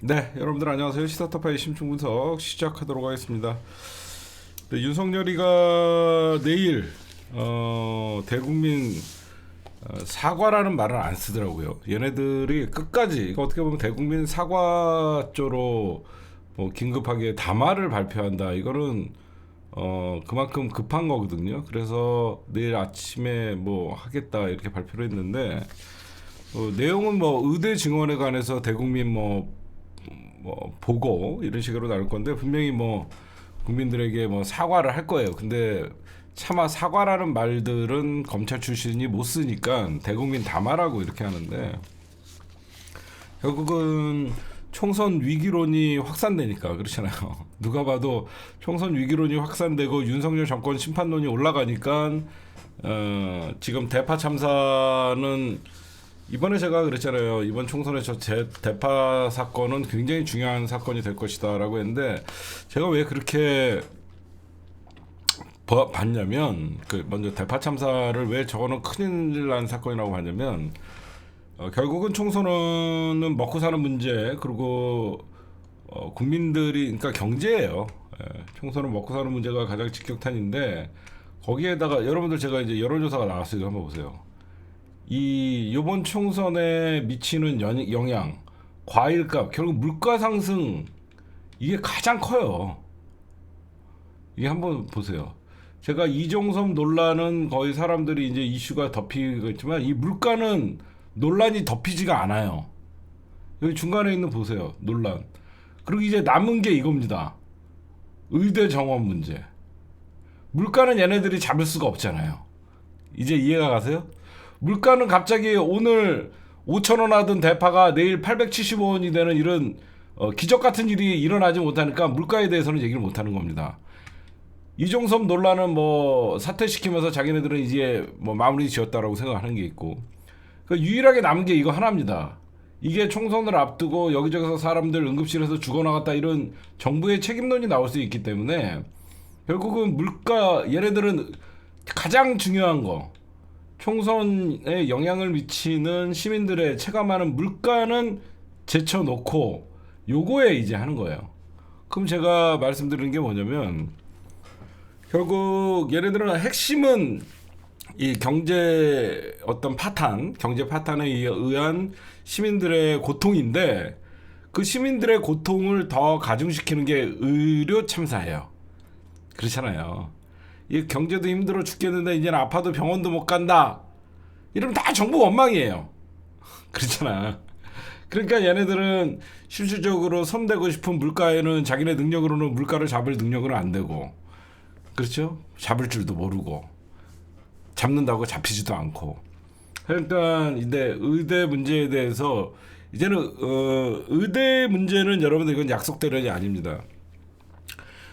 네, 여러분들 안녕하세요. 시사타파의 심층분석 시작하도록 하겠습니다. 네, 윤석열이가 내일 대국민 사과라는 말을 안 쓰더라고요. 얘네들이 끝까지 이거 어떻게 보면 대국민 사과조로 뭐 긴급하게 담화를 발표한다. 이거는 그만큼 급한 거거든요. 그래서 내일 아침에 뭐 하겠다 이렇게 발표를 했는데 내용은 뭐 의대 증원에 관해서 대국민 뭐 보고 이런 식으로 나올 건데 분명히 뭐 국민들에게 뭐 사과를 할 거예요. 근데 차마 사과라는 말들은 검찰 출신이 못 쓰니까 대국민 담화라고 이렇게 하는데 결국은 총선 위기론이 확산되니까 그렇잖아요. 누가 봐도 총선 위기론이 확산되고 윤석열 정권 심판론이 올라가니까 지금 대파 참사는 이번에 제가 그랬잖아요. 이번 총선에 대파 사건은 굉장히 중요한 사건이 될 것이다라고 했는데 제가 왜 그렇게 봤냐면 먼저 대파 참사를 왜 저거는 큰일 난 사건이라고 봤냐면 결국은 총선은 먹고 사는 문제 그리고 국민들이 그러니까 경제예요. 총선은 먹고 사는 문제가 가장 직격탄인데 거기에다가 여러분들 제가 이제 여론조사가 나왔어요. 한번 보세요. 요번 총선에 미치는 영향, 과일값, 결국 물가 상승 이게 가장 커요. 이게 한번 보세요. 제가 이종섭 논란은 거의 사람들이 이제 이슈가 덮이겠지만 이 물가는 논란이 덮이지가 않아요. 여기 중간에 있는 보세요. 논란. 그리고 이제 남은 게 이겁니다. 의대 정원 문제. 물가는 얘네들이 잡을 수가 없잖아요. 이제 이해가 가세요? 물가는 갑자기 오늘 5,000원 하던 대파가 내일 875원이 되는 이런 기적 같은 일이 일어나지 못하니까 물가에 대해서는 얘기를 못하는 겁니다. 이종섭 논란은 뭐 사퇴시키면서 자기네들은 이제 뭐 마무리 지었다라고 생각하는 게 있고 유일하게 남은 게 이거 하나입니다. 이게 총선을 앞두고 여기저기서 사람들 응급실에서 죽어나갔다 이런 정부의 책임론이 나올 수 있기 때문에 결국은 물가 얘네들은 가장 중요한 거 총선에 영향을 미치는 시민들의 체감하는 물가는 제쳐놓고 요거에 이제 하는 거예요. 그럼 제가 말씀드리는 게 뭐냐면 결국 얘네들은 핵심은 이 경제 어떤 파탄, 경제 파탄에 의한 시민들의 고통인데 그 시민들의 고통을 더 가중시키는 게 의료 참사예요. 그렇잖아요. 이 경제도 힘들어 죽겠는데 이제는 아파도 병원도 못 간다. 이러면 다 정부 원망이에요. 그렇잖아. 그러니까 얘네들은 실질적으로 손대고 싶은 물가에는 자기네 능력으로는 물가를 잡을 능력은 안 되고 그렇죠? 잡을 줄도 모르고 잡는다고 잡히지도 않고 그러니까 이제 의대 문제에 대해서 이제는 의대 문제는 여러분들 이건 약속 대련이 아닙니다.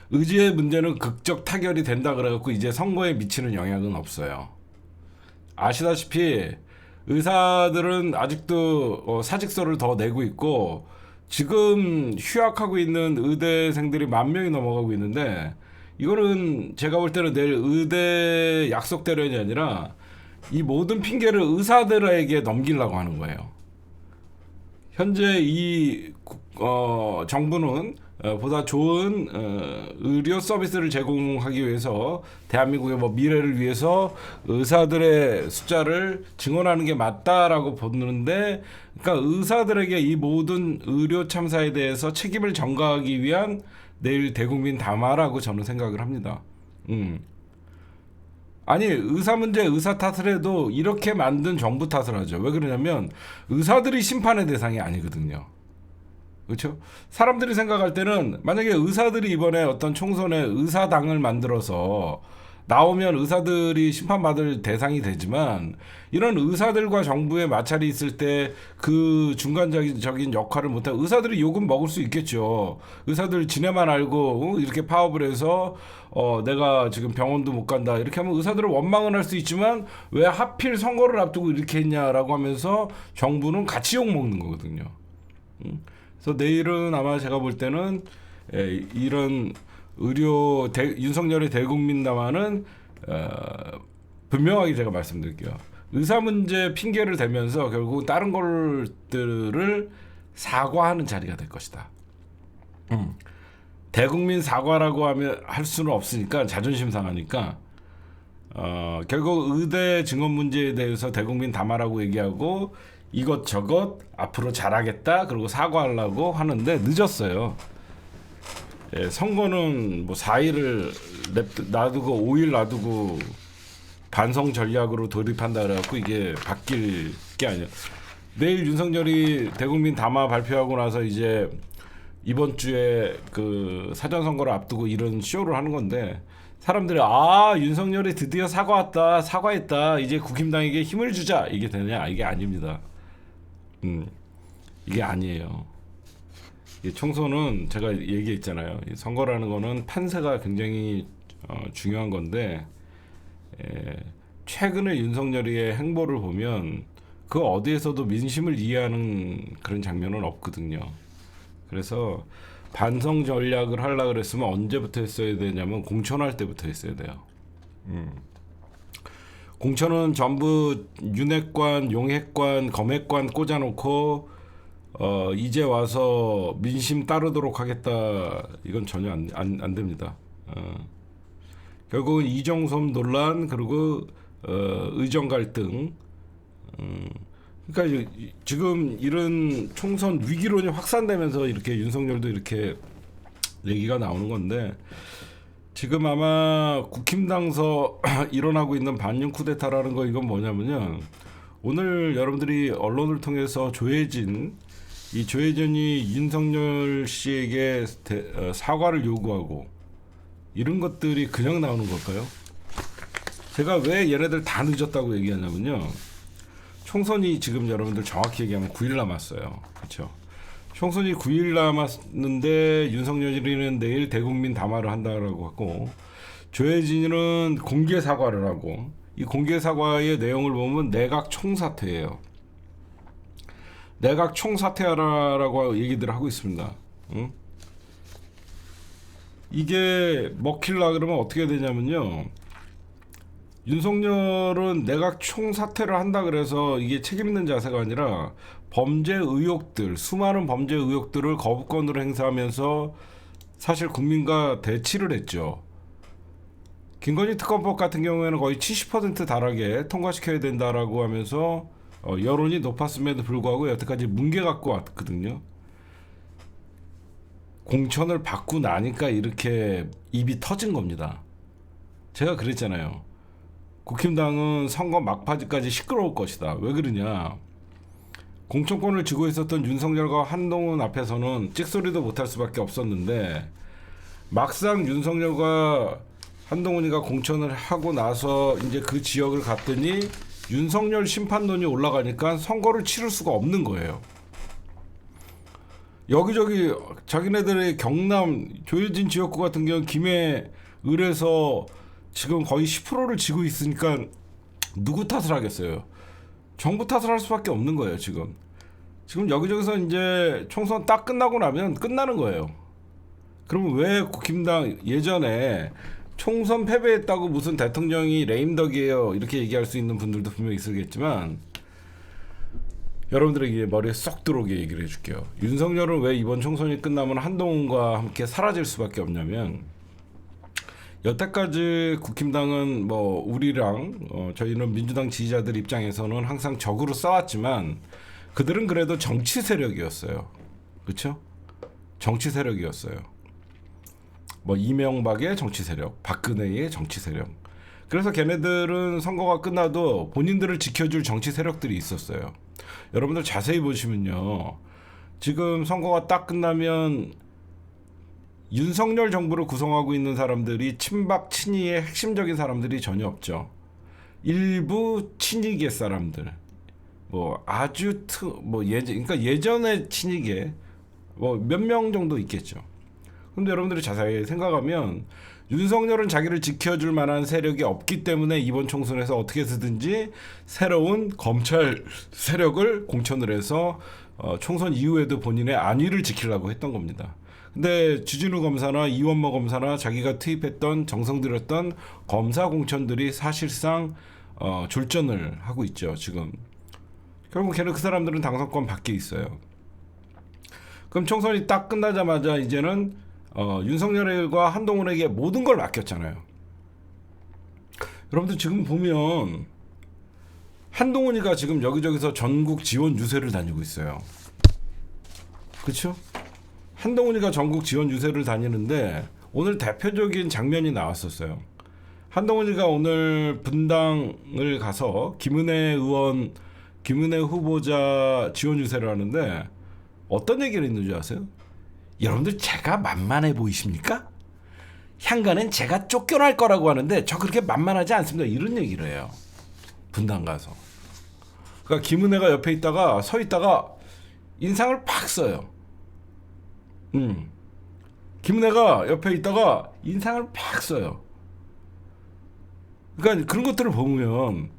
의지의 문제는 극적 타결이 된다 그래갖고 이제 선거에 미치는 영향은 없어요. 아시다시피 의사들은 아직도 사직서를 더 내고 있고 지금 휴학하고 있는 의대생들이 10,000명이 넘어가고 있는데 이거는 제가 볼 때는 내일 의대 약속 대련이 아니라 이 모든 핑계를 의사들에게 넘기려고 하는 거예요. 현재 정부는 보다 좋은 의료 서비스를 제공하기 위해서 대한민국의 뭐 미래를 위해서 의사들의 숫자를 증원하는 게 맞다라고 보는데 그러니까 의사들에게 이 모든 의료 참사에 대해서 책임을 전가하기 위한 내일 대국민 담화라고 저는 생각을 합니다. 아니 의사 문제 의사 탓을 해도 이렇게 만든 정부 탓을 하죠. 왜 그러냐면 의사들이 심판의 대상이 아니거든요. 그렇죠? 사람들이 생각할 때는 만약에 의사들이 이번에 어떤 총선에 의사당을 만들어서 나오면 의사들이 심판받을 대상이 되지만 이런 의사들과 정부의 마찰이 있을 때 그 중간적인 역할을 못하고 의사들이 욕은 먹을 수 있겠죠. 의사들 지네만 알고 이렇게 파업을 해서 내가 지금 병원도 못 간다 이렇게 하면 의사들은 원망은 할 수 있지만 왜 하필 선거를 앞두고 이렇게 했냐라고 하면서 정부는 같이 욕 먹는 거거든요. 그래서 내일은 아마 제가 볼 때는 이런 윤석열의 대국민 담화는 분명하게 제가 말씀드릴게요. 의사 문제 핑계를 대면서 결국 다른 것들을 사과하는 자리가 될 것이다. 대국민 사과라고 하면 할 수는 없으니까 자존심 상하니까 결국 의대 증원 문제에 대해서 대국민 담화라고 얘기하고 이것저것 앞으로 잘하겠다 그리고 사과하려고 하는데 늦었어요. 예, 선거는 뭐 4일을 놔두고 5일 놔두고 반성 전략으로 돌입한다 그래갖고 이게 바뀔 게 아니에요. 내일 윤석열이 대국민 담화 발표하고 나서 이제 이번 주에 그 사전 선거를 앞두고 이런 쇼를 하는 건데 사람들이 윤석열이 드디어 사과했다 이제 국힘당에게 힘을 주자 이게 되냐 이게 아닙니다. 이게 아니에요. 이 총선은 제가 얘기했잖아요. 이 선거라는 거는 판세가 굉장히 중요한 건데 최근에 윤석열의 행보를 보면 그 어디에서도 민심을 이해하는 그런 장면은 없거든요. 그래서 반성 전략을 하려고 그랬으면 언제부터 했어야 되냐면 공천할 때부터 했어야 돼요. 공천은 전부 윤핵관, 용핵관, 검핵관 꽂아놓고 이제 와서 민심 따르도록 하겠다 이건 전혀 안 됩니다. 결국은 이정섭 논란 그리고 의정 갈등 그러니까 지금 이런 총선 위기론이 확산되면서 이렇게 윤석열도 이렇게 얘기가 나오는 건데 지금 아마 국힘당서 일어나고 있는 반윤 쿠데타라는 거 이건 뭐냐면요. 오늘 여러분들이 언론을 통해서 조혜진이 윤석열 씨에게 사과를 요구하고 이런 것들이 그냥 나오는 걸까요? 제가 왜 얘네들 다 늦었다고 얘기하냐면요. 총선이 지금 여러분들 정확히 얘기하면 9일 남았어요. 그렇죠? 총선이 9일 남았는데 윤석열이는 내일 대국민 담화를 한다라고 하고 조혜진이는 공개 사과를 하고 이 공개 사과의 내용을 보면 내각 총사퇴예요. 내각 총사퇴하라라고 얘기들 하고 있습니다. 응? 이게 먹힐라 그러면 어떻게 되냐면요. 윤석열은 내각 총사퇴를 한다 그래서 이게 책임 있는 자세가 아니라 범죄 의혹들, 수많은 범죄 의혹들을 거부권으로 행사하면서 사실 국민과 대치를 했죠. 김건희 특검법 같은 경우에는 거의 70% 달하게 통과시켜야 된다라고 하면서 여론이 높았음에도 불구하고 여태까지 뭉개 갖고 왔거든요. 공천을 받고 나니까 이렇게 입이 터진 겁니다. 제가 그랬잖아요. 국힘당은 선거 막바지까지 시끄러울 것이다. 왜 그러냐? 공천권을 쥐고 있었던 윤석열과 한동훈 앞에서는 찍소리도 못할 수밖에 없었는데 막상 윤석열과 한동훈이가 공천을 하고 나서 이제 그 지역을 갔더니 윤석열 심판론이 올라가니까 선거를 치를 수가 없는 거예요. 여기저기 자기네들의 경남 조혜진 지역구 같은 경우는 김해 을에서 지금 거의 10%를 쥐고 있으니까 누구 탓을 하겠어요? 정부 탓을 할 수밖에 없는 거예요. 지금 여기저기서 이제 총선 딱 끝나고 나면 끝나는 거예요. 그러면 왜 국힘당 예전에 총선 패배했다고 무슨 대통령이 레임덕이에요 이렇게 얘기할 수 있는 분들도 분명히 있겠지만 여러분들에게 머리에 쏙 들어오게 얘기를 해줄게요. 윤석열은 왜 이번 총선이 끝나면 한동훈과 함께 사라질 수밖에 없냐면 여태까지 국힘당은 뭐 우리랑 저희는 민주당 지지자들 입장에서는 항상 적으로 싸웠지만 그들은 그래도 정치 세력이었어요. 그렇죠? 정치 세력이었어요. 뭐 이명박의 정치 세력, 박근혜의 정치 세력. 그래서 걔네들은 선거가 끝나도 본인들을 지켜줄 정치 세력들이 있었어요. 여러분들 자세히 보시면요. 지금 선거가 딱 끝나면 윤석열 정부를 구성하고 있는 사람들이 친박 친이의 핵심적인 사람들이 전혀 없죠. 일부 친이계 사람들, 뭐 아주 그러니까 예전의 친이계 뭐 몇 명 정도 있겠죠. 근데 여러분들이 자세히 생각하면 윤석열은 자기를 지켜줄 만한 세력이 없기 때문에 이번 총선에서 어떻게 해서든지 새로운 검찰 세력을 공천을 해서 총선 이후에도 본인의 안위를 지키려고 했던 겁니다. 근데 주진우 검사나 이원모 검사나 자기가 투입했던 정성 들였던 검사 공천들이 사실상 졸전을 하고 있죠. 지금 결국 걔는 그 사람들은 당선권 밖에 있어요. 그럼 총선이 딱 끝나자마자 이제는 윤석열과 한동훈에게 모든 걸 맡겼잖아요. 여러분들 지금 보면 한동훈이가 지금 여기저기서 전국 지원 유세를 다니고 있어요. 그렇죠? 한동훈이가 전국 지원 유세를 다니는데 오늘 대표적인 장면이 나왔었어요. 한동훈이가 오늘 분당을 가서 김은혜 후보자 지원 유세를 하는데 어떤 얘기를 했는지 아세요? 여러분들 제가 만만해 보이십니까? 향가는 제가 쫓겨날 거라고 하는데 저 그렇게 만만하지 않습니다. 이런 얘기를 해요. 분당 가서. 그러니까 김은혜가 옆에 있다가 서 있다가 인상을 팍 써요. 김은혜가 옆에 있다가 인상을 팍 써요. 그러니까 그런 것들을 보면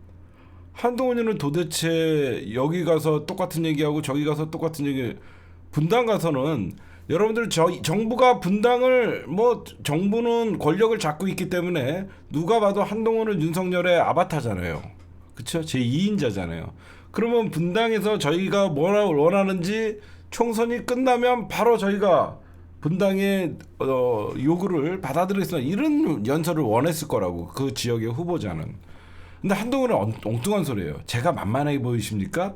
한동훈이는 도대체 여기 가서 똑같은 얘기하고 저기 가서 똑같은 얘기. 분당 가서는 여러분들 정부가 분당을 정부는 권력을 잡고 있기 때문에 누가 봐도 한동훈은 윤석열의 아바타잖아요. 그렇죠? 제2인자잖아요. 그러면 분당에서 저희가 뭘 원하는지 총선이 끝나면 바로 저희가 분당의 요구를 받아들이겠다 이런 연설을 원했을 거라고 그 지역의 후보자는. 근데 한동훈은 엉뚱한 소리예요. 제가 만만하게 보이십니까?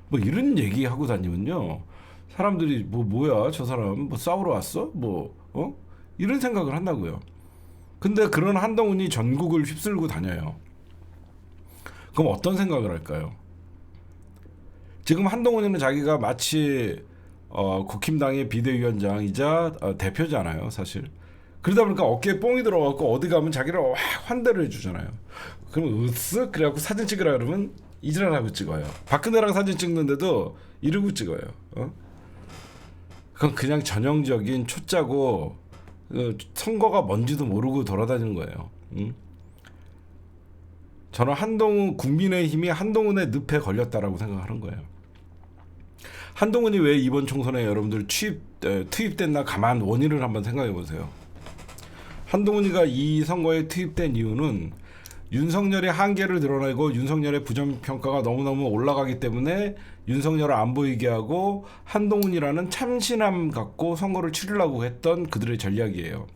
뭐 이런 얘기하고 다니면요. 사람들이 뭐야 저 사람 싸우러 왔어? 이런 생각을 한다고요. 근데 그런 한동훈이 전국을 휩쓸고 다녀요. 그럼 어떤 생각을 할까요? 지금 한동훈이는 자기가 마치 국힘당의 비대위원장이자 대표잖아요, 사실. 그러다 보니까 어깨에 뽕이 들어가고 어디 가면 자기를 환대를 해주잖아요. 그럼 으쓱 그래갖고 사진 찍으라 그러면 이지랄하고 찍어요. 박근혜랑 사진 찍는데도 이러고 찍어요. 그건 그냥 전형적인 초짜고 선거가 뭔지도 모르고 돌아다니는 거예요. 저는 국민의힘이 한동훈의 늪에 걸렸다라고 생각하는 거예요. 한동훈이 왜 이번 총선에 여러분들 투입됐나 가만 원인을 한번 생각해 보세요. 한동훈이가 이 선거에 투입된 이유는 윤석열의 한계를 드러내고 윤석열의 부정평가가 너무너무 올라가기 때문에 윤석열을 안 보이게 하고 한동훈이라는 참신함 갖고 선거를 치르려고 했던 그들의 전략이에요.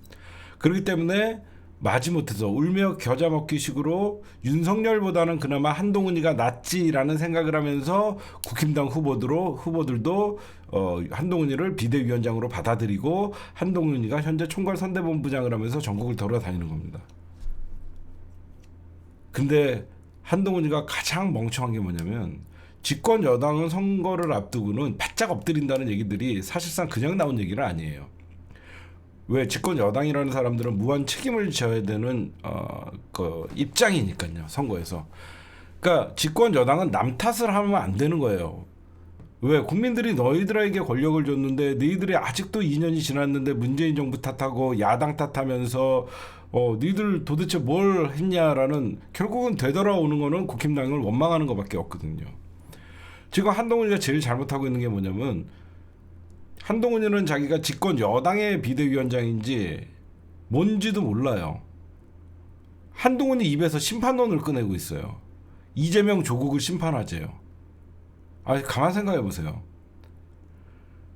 그렇기 때문에 마지못해서 울며 겨자 먹기 식으로 윤석열보다는 그나마 한동훈이가 낫지라는 생각을 하면서 국힘당 후보들도 한동훈이를 비대위원장으로 받아들이고 한동훈이가 현재 총괄선대본부장을 하면서 전국을 돌아다니는 겁니다. 근데 한동훈이가 가장 멍청한 게 뭐냐면 집권 여당은 선거를 앞두고는 바짝 엎드린다는 얘기들이 사실상 그냥 나온 얘기는 아니에요. 왜 집권 여당이라는 사람들은 무한 책임을 져야 되는 그 입장이니까요. 선거에서. 그러니까 집권 여당은 남 탓을 하면 안 되는 거예요. 왜 국민들이 너희들에게 권력을 줬는데 너희들이 아직도 2년이 지났는데 문재인 정부 탓하고 야당 탓하면서 너희들 도대체 뭘 했냐라는 결국은 되돌아오는 거는 국힘당을 원망하는 것밖에 없거든요. 지금 한동훈이가 제일 잘못하고 있는 게 뭐냐면 한동훈이는 자기가 집권 여당의 비대위원장인지 뭔지도 몰라요. 한동훈이 입에서 심판론을 꺼내고 있어요. 이재명 조국을 심판하재요. 가만 생각해 보세요.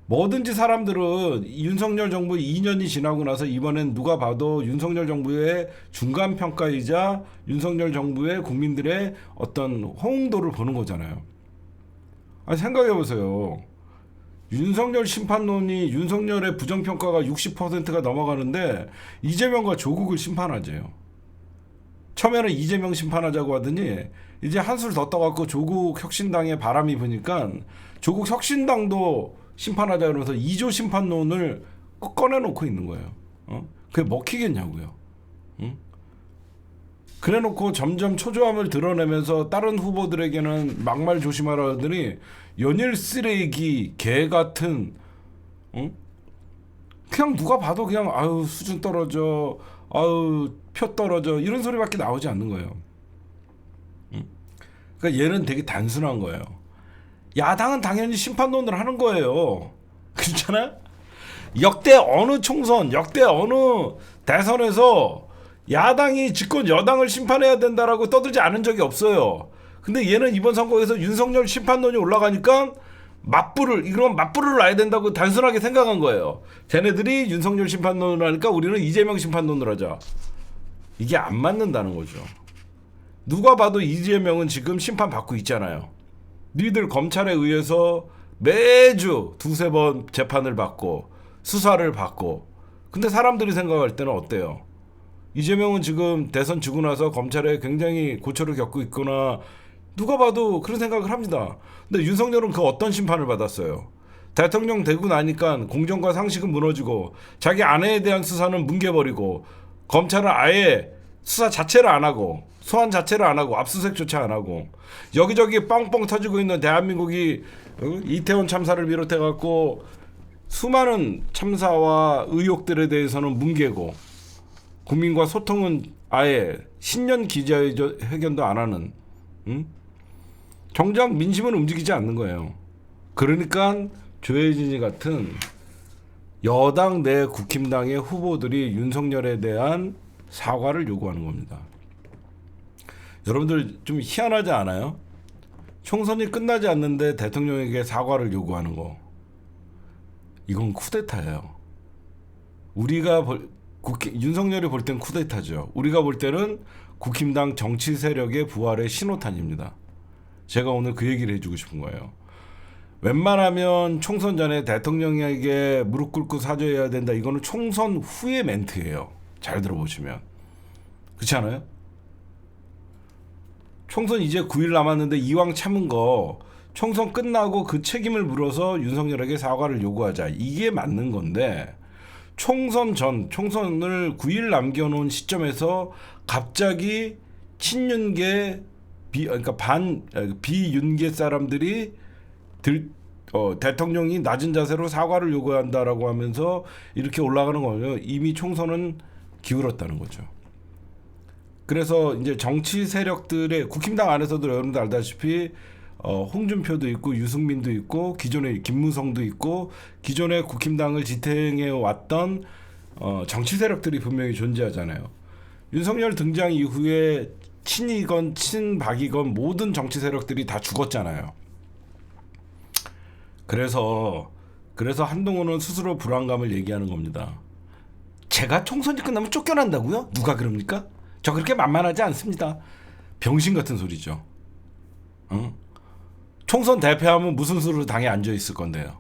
뭐든지 사람들은 윤석열 정부 2년이 지나고 나서 이번엔 누가 봐도 윤석열 정부의 중간평가이자 윤석열 정부의 국민들의 어떤 호응도를 보는 거잖아요. 생각해 보세요. 윤석열 심판론이 윤석열의 부정평가가 60%가 넘어가는데 이재명과 조국을 심판하재요. 처음에는 이재명 심판하자고 하더니 이제 한술 더 떠갖고 조국 혁신당에 바람이 부니까 조국 혁신당도 심판하자 그러면서 2조 심판론을 꺼내놓고 있는 거예요. 그게 먹히겠냐고요. 그래놓고 점점 초조함을 드러내면서 다른 후보들에게는 막말 조심하라 하더니 연일 쓰레기 개 같은 그냥 누가 봐도 그냥 아유 수준 떨어져 아유 표 떨어져 이런 소리밖에 나오지 않는 거예요. 그러니까 얘는 되게 단순한 거예요. 야당은 당연히 심판론을 하는 거예요. 그렇잖아? 역대 어느 총선 역대 어느 대선에서 야당이 집권 여당을 심판해야 된다라고 떠들지 않은 적이 없어요. 근데 얘는 이번 선거에서 윤석열 심판론이 올라가니까 이런 맞불을 놔야 된다고 단순하게 생각한 거예요. 쟤네들이 윤석열 심판론을 하니까 우리는 이재명 심판론을 하자. 이게 안 맞는다는 거죠. 누가 봐도 이재명은 지금 심판받고 있잖아요. 니들 검찰에 의해서 매주 두세 번 재판을 받고 수사를 받고, 근데 사람들이 생각할 때는 어때요? 이재명은 지금 대선 지고 나서 검찰에 굉장히 고초를 겪고 있거나 누가 봐도 그런 생각을 합니다. 근데 윤석열은 그 어떤 심판을 받았어요? 대통령 되고 나니까 공정과 상식은 무너지고 자기 아내에 대한 수사는 뭉개버리고 검찰은 아예 수사 자체를 안 하고 소환 자체를 안 하고 압수수색조차 안 하고 여기저기 뻥뻥 터지고 있는 대한민국이 이태원 참사를 비롯해 갖고 수많은 참사와 의혹들에 대해서는 뭉개고 국민과 소통은 아예 신년 기자회견도 안 하는, 정작 민심은 움직이지 않는 거예요. 그러니까 조혜진이 같은 여당 내 국힘당의 후보들이 윤석열에 대한 사과를 요구하는 겁니다. 여러분들 좀 희한하지 않아요? 총선이 끝나지 않는데 대통령에게 사과를 요구하는 거. 이건 쿠데타예요. 윤석열이 볼 땐 쿠데타죠. 우리가 볼 때는 국힘당 정치 세력의 부활의 신호탄입니다. 제가 오늘 그 얘기를 해주고 싶은 거예요. 웬만하면 총선 전에 대통령에게 무릎 꿇고 사죄해야 된다. 이거는 총선 후의 멘트예요. 잘 들어보시면. 그렇지 않아요? 총선 이제 9일 남았는데 이왕 참은 거 총선 끝나고 그 책임을 물어서 윤석열에게 사과를 요구하자. 이게 맞는 건데 총선을 9일 남겨놓은 시점에서 갑자기 친윤계 그러니까 비윤계 사람들이 대통령이 낮은 자세로 사과를 요구한다라고 하면서 이렇게 올라가는 거예요. 이미 총선은 기울었다는 거죠. 그래서 이제 정치 세력들의 국힘당 안에서도 여러분들 알다시피 홍준표도 있고 유승민도 있고 기존에 김무성도 있고 기존에 국힘당을 지탱해 왔던 정치 세력들이 분명히 존재하잖아요. 윤석열 등장 이후에 친이건 친박이건 모든 정치 세력들이 다 죽었잖아요. 그래서 한동훈은 스스로 불안감을 얘기하는 겁니다. 제가 총선이 끝나면 쫓겨난다고요? 누가 그럽니까? 저 그렇게 만만하지 않습니다. 병신 같은 소리죠. 총선 대패하면 무슨 수로 당에 앉아 있을 건데요.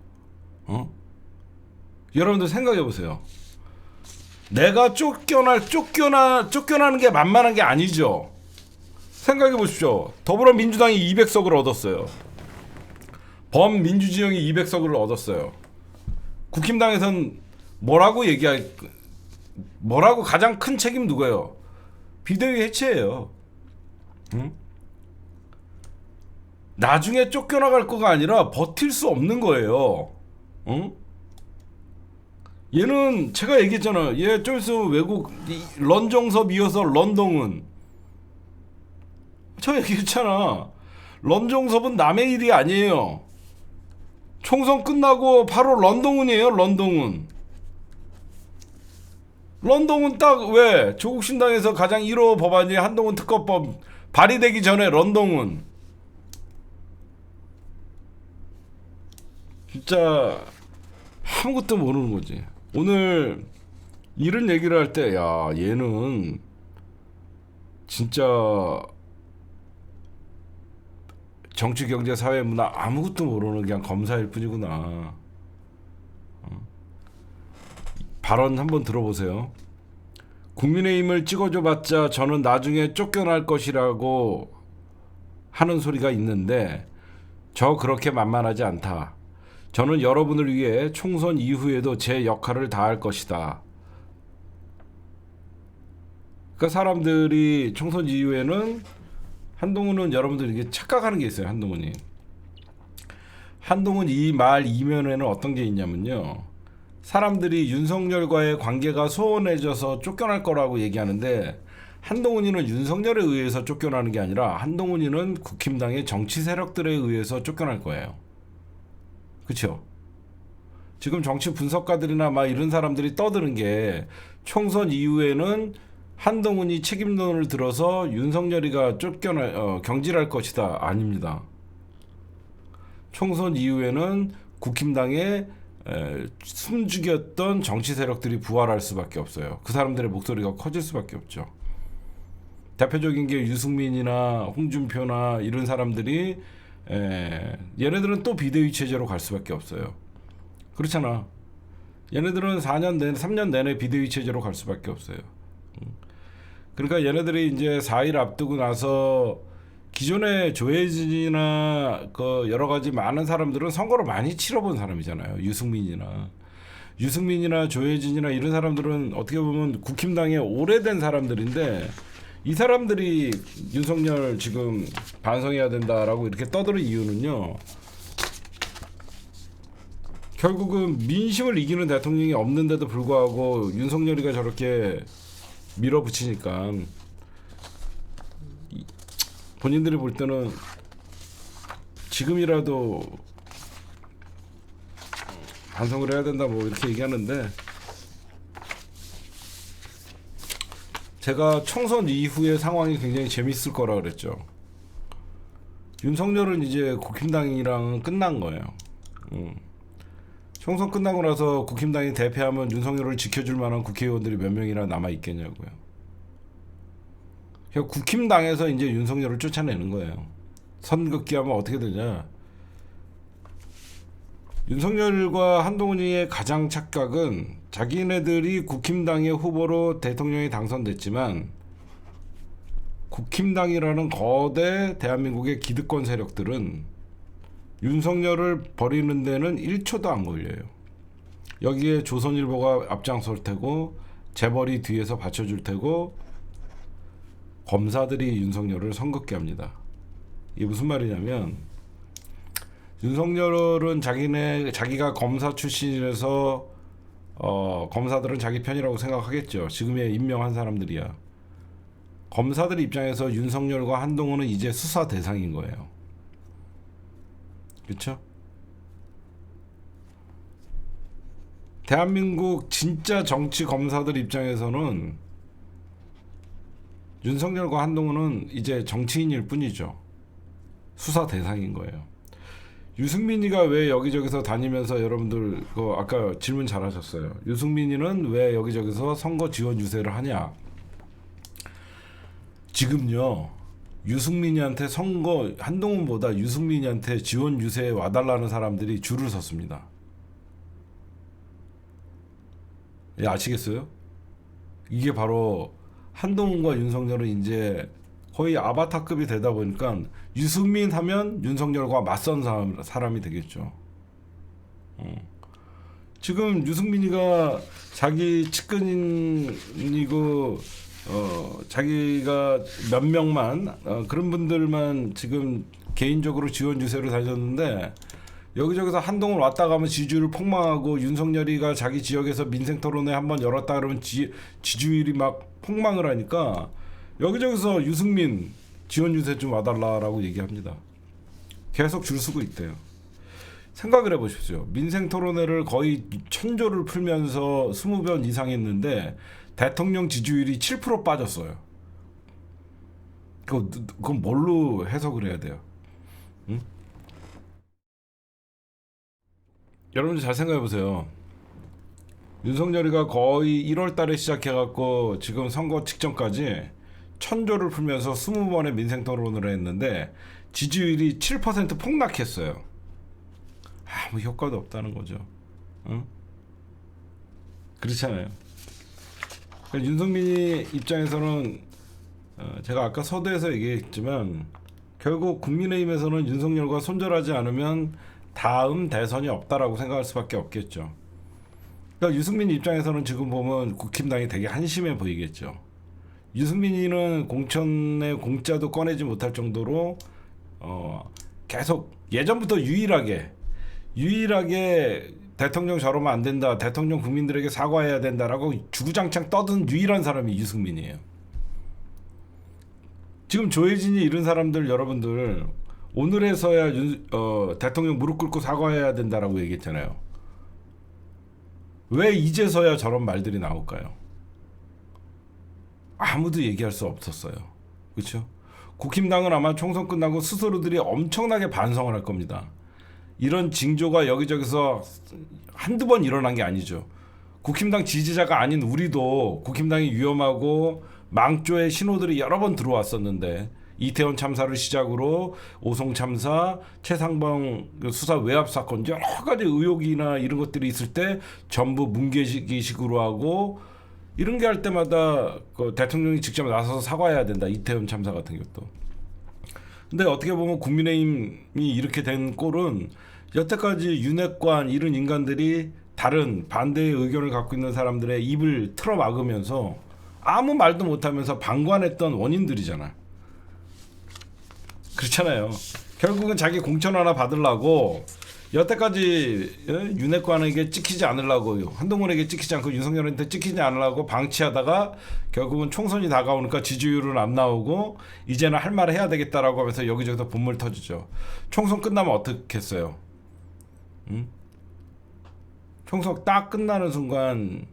여러분들 생각해 보세요. 내가 쫓겨나는 게 만만한 게 아니죠. 생각해 보십시오. 더불어민주당이 200석을 얻었어요. 범민주진영이 200석을 얻었어요. 국힘당에선 뭐라고 가장 큰 책임 누구예요? 비대위 해체예요. 응? 나중에 쫓겨나갈 거가 아니라 버틸 수 없는 거예요. 응? 얘는 제가 얘기했잖아요. 얘 좀 있으면 외국 런정섭 이어서 런동은. 저 얘기했잖아. 런정섭은 남의 일이 아니에요. 총선 끝나고 바로 런동은이에요. 런동은 딱 왜 조국 신당에서 가장 1호 법안이 한동훈 특검법 발의되기 전에 런동은 진짜 아무것도 모르는 거지. 오늘 이런 얘기를 할 때 야 얘는 진짜 정치 경제 사회 문화 아무것도 모르는 그냥 검사일 뿐이구나. 발언 한번 들어보세요. 국민의힘을 찍어줘봤자 저는 나중에 쫓겨날 것이라고 하는 소리가 있는데 저 그렇게 만만하지 않다. 저는 여러분을 위해 총선 이후에도 제 역할을 다할 것이다. 그러니까 사람들이 총선 이후에는 한동훈은 여러분들 이게 착각하는 게 있어요. 한동훈 이 말 이면에는 어떤 게 있냐면요. 사람들이 윤석열과의 관계가 소원해져서 쫓겨날 거라고 얘기하는데 한동훈이는 윤석열에 의해서 쫓겨나는 게 아니라 한동훈이는 국힘당의 정치 세력들에 의해서 쫓겨날 거예요. 그렇죠? 지금 정치 분석가들이나 막 이런 사람들이 떠드는 게 총선 이후에는 한동훈이 책임론을 들어서 윤석열이가 경질할 것이다. 아닙니다. 총선 이후에는 국힘당에 숨죽였던 정치 세력들이 부활할 수밖에 없어요. 그 사람들의 목소리가 커질 수밖에 없죠. 대표적인 게 유승민이나 홍준표나 이런 사람들이 얘네들은 또 비대위 체제로 갈 수밖에 없어요. 그렇잖아. 얘네들은 4년 내내 3년 내내 비대위 체제로 갈 수밖에 없어요. 그러니까 얘네들이 이제 4일 앞두고 나서 기존의 조혜진이나 그 여러 가지 많은 사람들은 선거를 많이 치러본 사람이잖아요. 유승민이나 조혜진이나 이런 사람들은 어떻게 보면 국힘당의 오래된 사람들인데 이 사람들이 윤석열 지금 반성해야 된다라고 이렇게 떠드는 이유는요. 결국은 민심을 이기는 대통령이 없는데도 불구하고 윤석열이가 저렇게 밀어붙이니까 본인들이 볼 때는 지금이라도 반성을 해야 된다 뭐 이렇게 얘기하는데 제가 총선 이후의 상황이 굉장히 재밌을 거라 그랬죠. 윤석열은 이제 국힘당이랑 끝난 거예요. 총선 끝나고 나서 국힘당이 대패하면 윤석열을 지켜줄 만한 국회의원들이 몇 명이나 남아 있겠냐고요. 그러니까 국힘당에서 이제 윤석열을 쫓아내는 거예요. 선긋기 하면 어떻게 되냐. 윤석열과 한동훈이의 가장 착각은 자기네들이 국힘당의 후보로 대통령이 당선됐지만 국힘당이라는 거대 대한민국의 기득권 세력들은 윤석열을 버리는 데는 1초도 안 걸려요. 여기에 조선일보가 앞장설 테고 재벌이 뒤에서 받쳐줄 테고 검사들이 윤석열을 선긋게 합니다. 이게 무슨 말이냐면 윤석열은 자기가 검사 출신이라서 검사들은 자기 편이라고 생각하겠죠. 지금의 임명한 사람들이야. 검사들 입장에서 윤석열과 한동훈은 이제 수사 대상인 거예요. 그렇죠? 대한민국 진짜 정치 검사들 입장에서는 윤석열과 한동훈은 이제 정치인일 뿐이죠. 수사 대상인 거예요. 유승민이가 왜 여기저기서 다니면서 여러분들 아까 질문 잘하셨어요. 유승민이는 왜 여기저기서 선거 지원 유세를 하냐? 지금요. 유승민이한테 한동훈보다 유승민이한테 지원 유세에 와달라는 사람들이 줄을 섰습니다. 예, 아시겠어요? 이게 바로 한동훈과 윤석열은 이제 거의 아바타급이 되다 보니까 유승민 하면 윤석열과 맞선 사람이 되겠죠. 지금 유승민이가 자기 측근이고 자기가 몇 명만 그런 분들만 지금 개인적으로 지원 유세로 다녔는데 여기저기서 한동훈 왔다 가면 지지율 폭망하고 윤석열이가 자기 지역에서 민생토론회 한번 열었다 그러면 지지율이 막 폭망을 하니까 여기저기서 유승민 지원 유세 좀 와달라라고 얘기합니다. 계속 줄 서고 있대요. 생각을 해보십시오. 민생토론회를 거의 1000조를 풀면서 20번 이상 했는데 대통령 지지율이 7% 빠졌어요. 그건 뭘로 해석을 해야 돼요? 응? 여러분들 잘 생각해보세요. 윤석열이가 거의 1월 달에 시작해갖고 지금 선거 직전까지 1000조를 풀면서 20번의 민생토론을 했는데 지지율이 7% 폭락했어요. 아무 효과도 없다는 거죠. 응? 그렇잖아요. 그러니까 윤석민이 입장에서는 제가 아까 서두에서 얘기했지만 결국 국민의힘에서는 윤석열과 손절하지 않으면 다음 대선이 없다라고 생각할 수밖에 없겠죠. 그러니까 유승민 입장에서는 지금 보면 국힘당이 되게 한심해 보이겠죠. 유승민이는 공천에 공짜도 꺼내지 못할 정도로 계속 예전부터 유일하게 대통령 저러면 안 된다, 대통령 국민들에게 사과해야 된다라고 주구장창 떠든 유일한 사람이 유승민이에요. 지금 조혜진이 이런 사람들 여러분들 오늘에서야 대통령 무릎 꿇고 사과해야 된다라고 얘기했잖아요. 왜 이제서야 저런 말들이 나올까요? 아무도 얘기할 수 없었어요. 그렇죠? 국힘당은 아마 총선 끝나고 스스로들이 엄청나게 반성을 할 겁니다. 이런 징조가 여기저기서 한두 번 일어난 게 아니죠. 국힘당 지지자가 아닌 우리도 국힘당이 위험하고 망조의 신호들이 여러 번 들어왔었는데 이태원 참사를 시작으로 오송 참사, 최상병 수사 외압 사건 여러 가지 의혹이나 이런 것들이 있을 때 전부 뭉개기식으로 하고 이런 게 할 때마다 그 대통령이 직접 나서서 사과해야 된다. 이태원 참사 같은 것도. 근데 어떻게 보면 국민의힘이 이렇게 된 꼴은 여태까지 윤핵관 이런 인간들이 다른 반대의 의견을 갖고 있는 사람들의 입을 틀어 막으면서 아무 말도 못하면서 방관했던 원인들이잖아. 그렇잖아요. 결국은 자기 공천 하나 받으려고 여태까지 윤핵관에게 찍히지 않으려고 한동훈에게 찍히지 않고 윤석열한테 찍히지 않으려고 방치하다가 결국은 총선이 다가오니까 지지율은 안 나오고 이제는 할 말을 해야 되겠다라고 하면서 여기저기서 본물 터지죠. 총선 끝나면 어떻게 했어요? 응? 총선 딱 끝나는 순간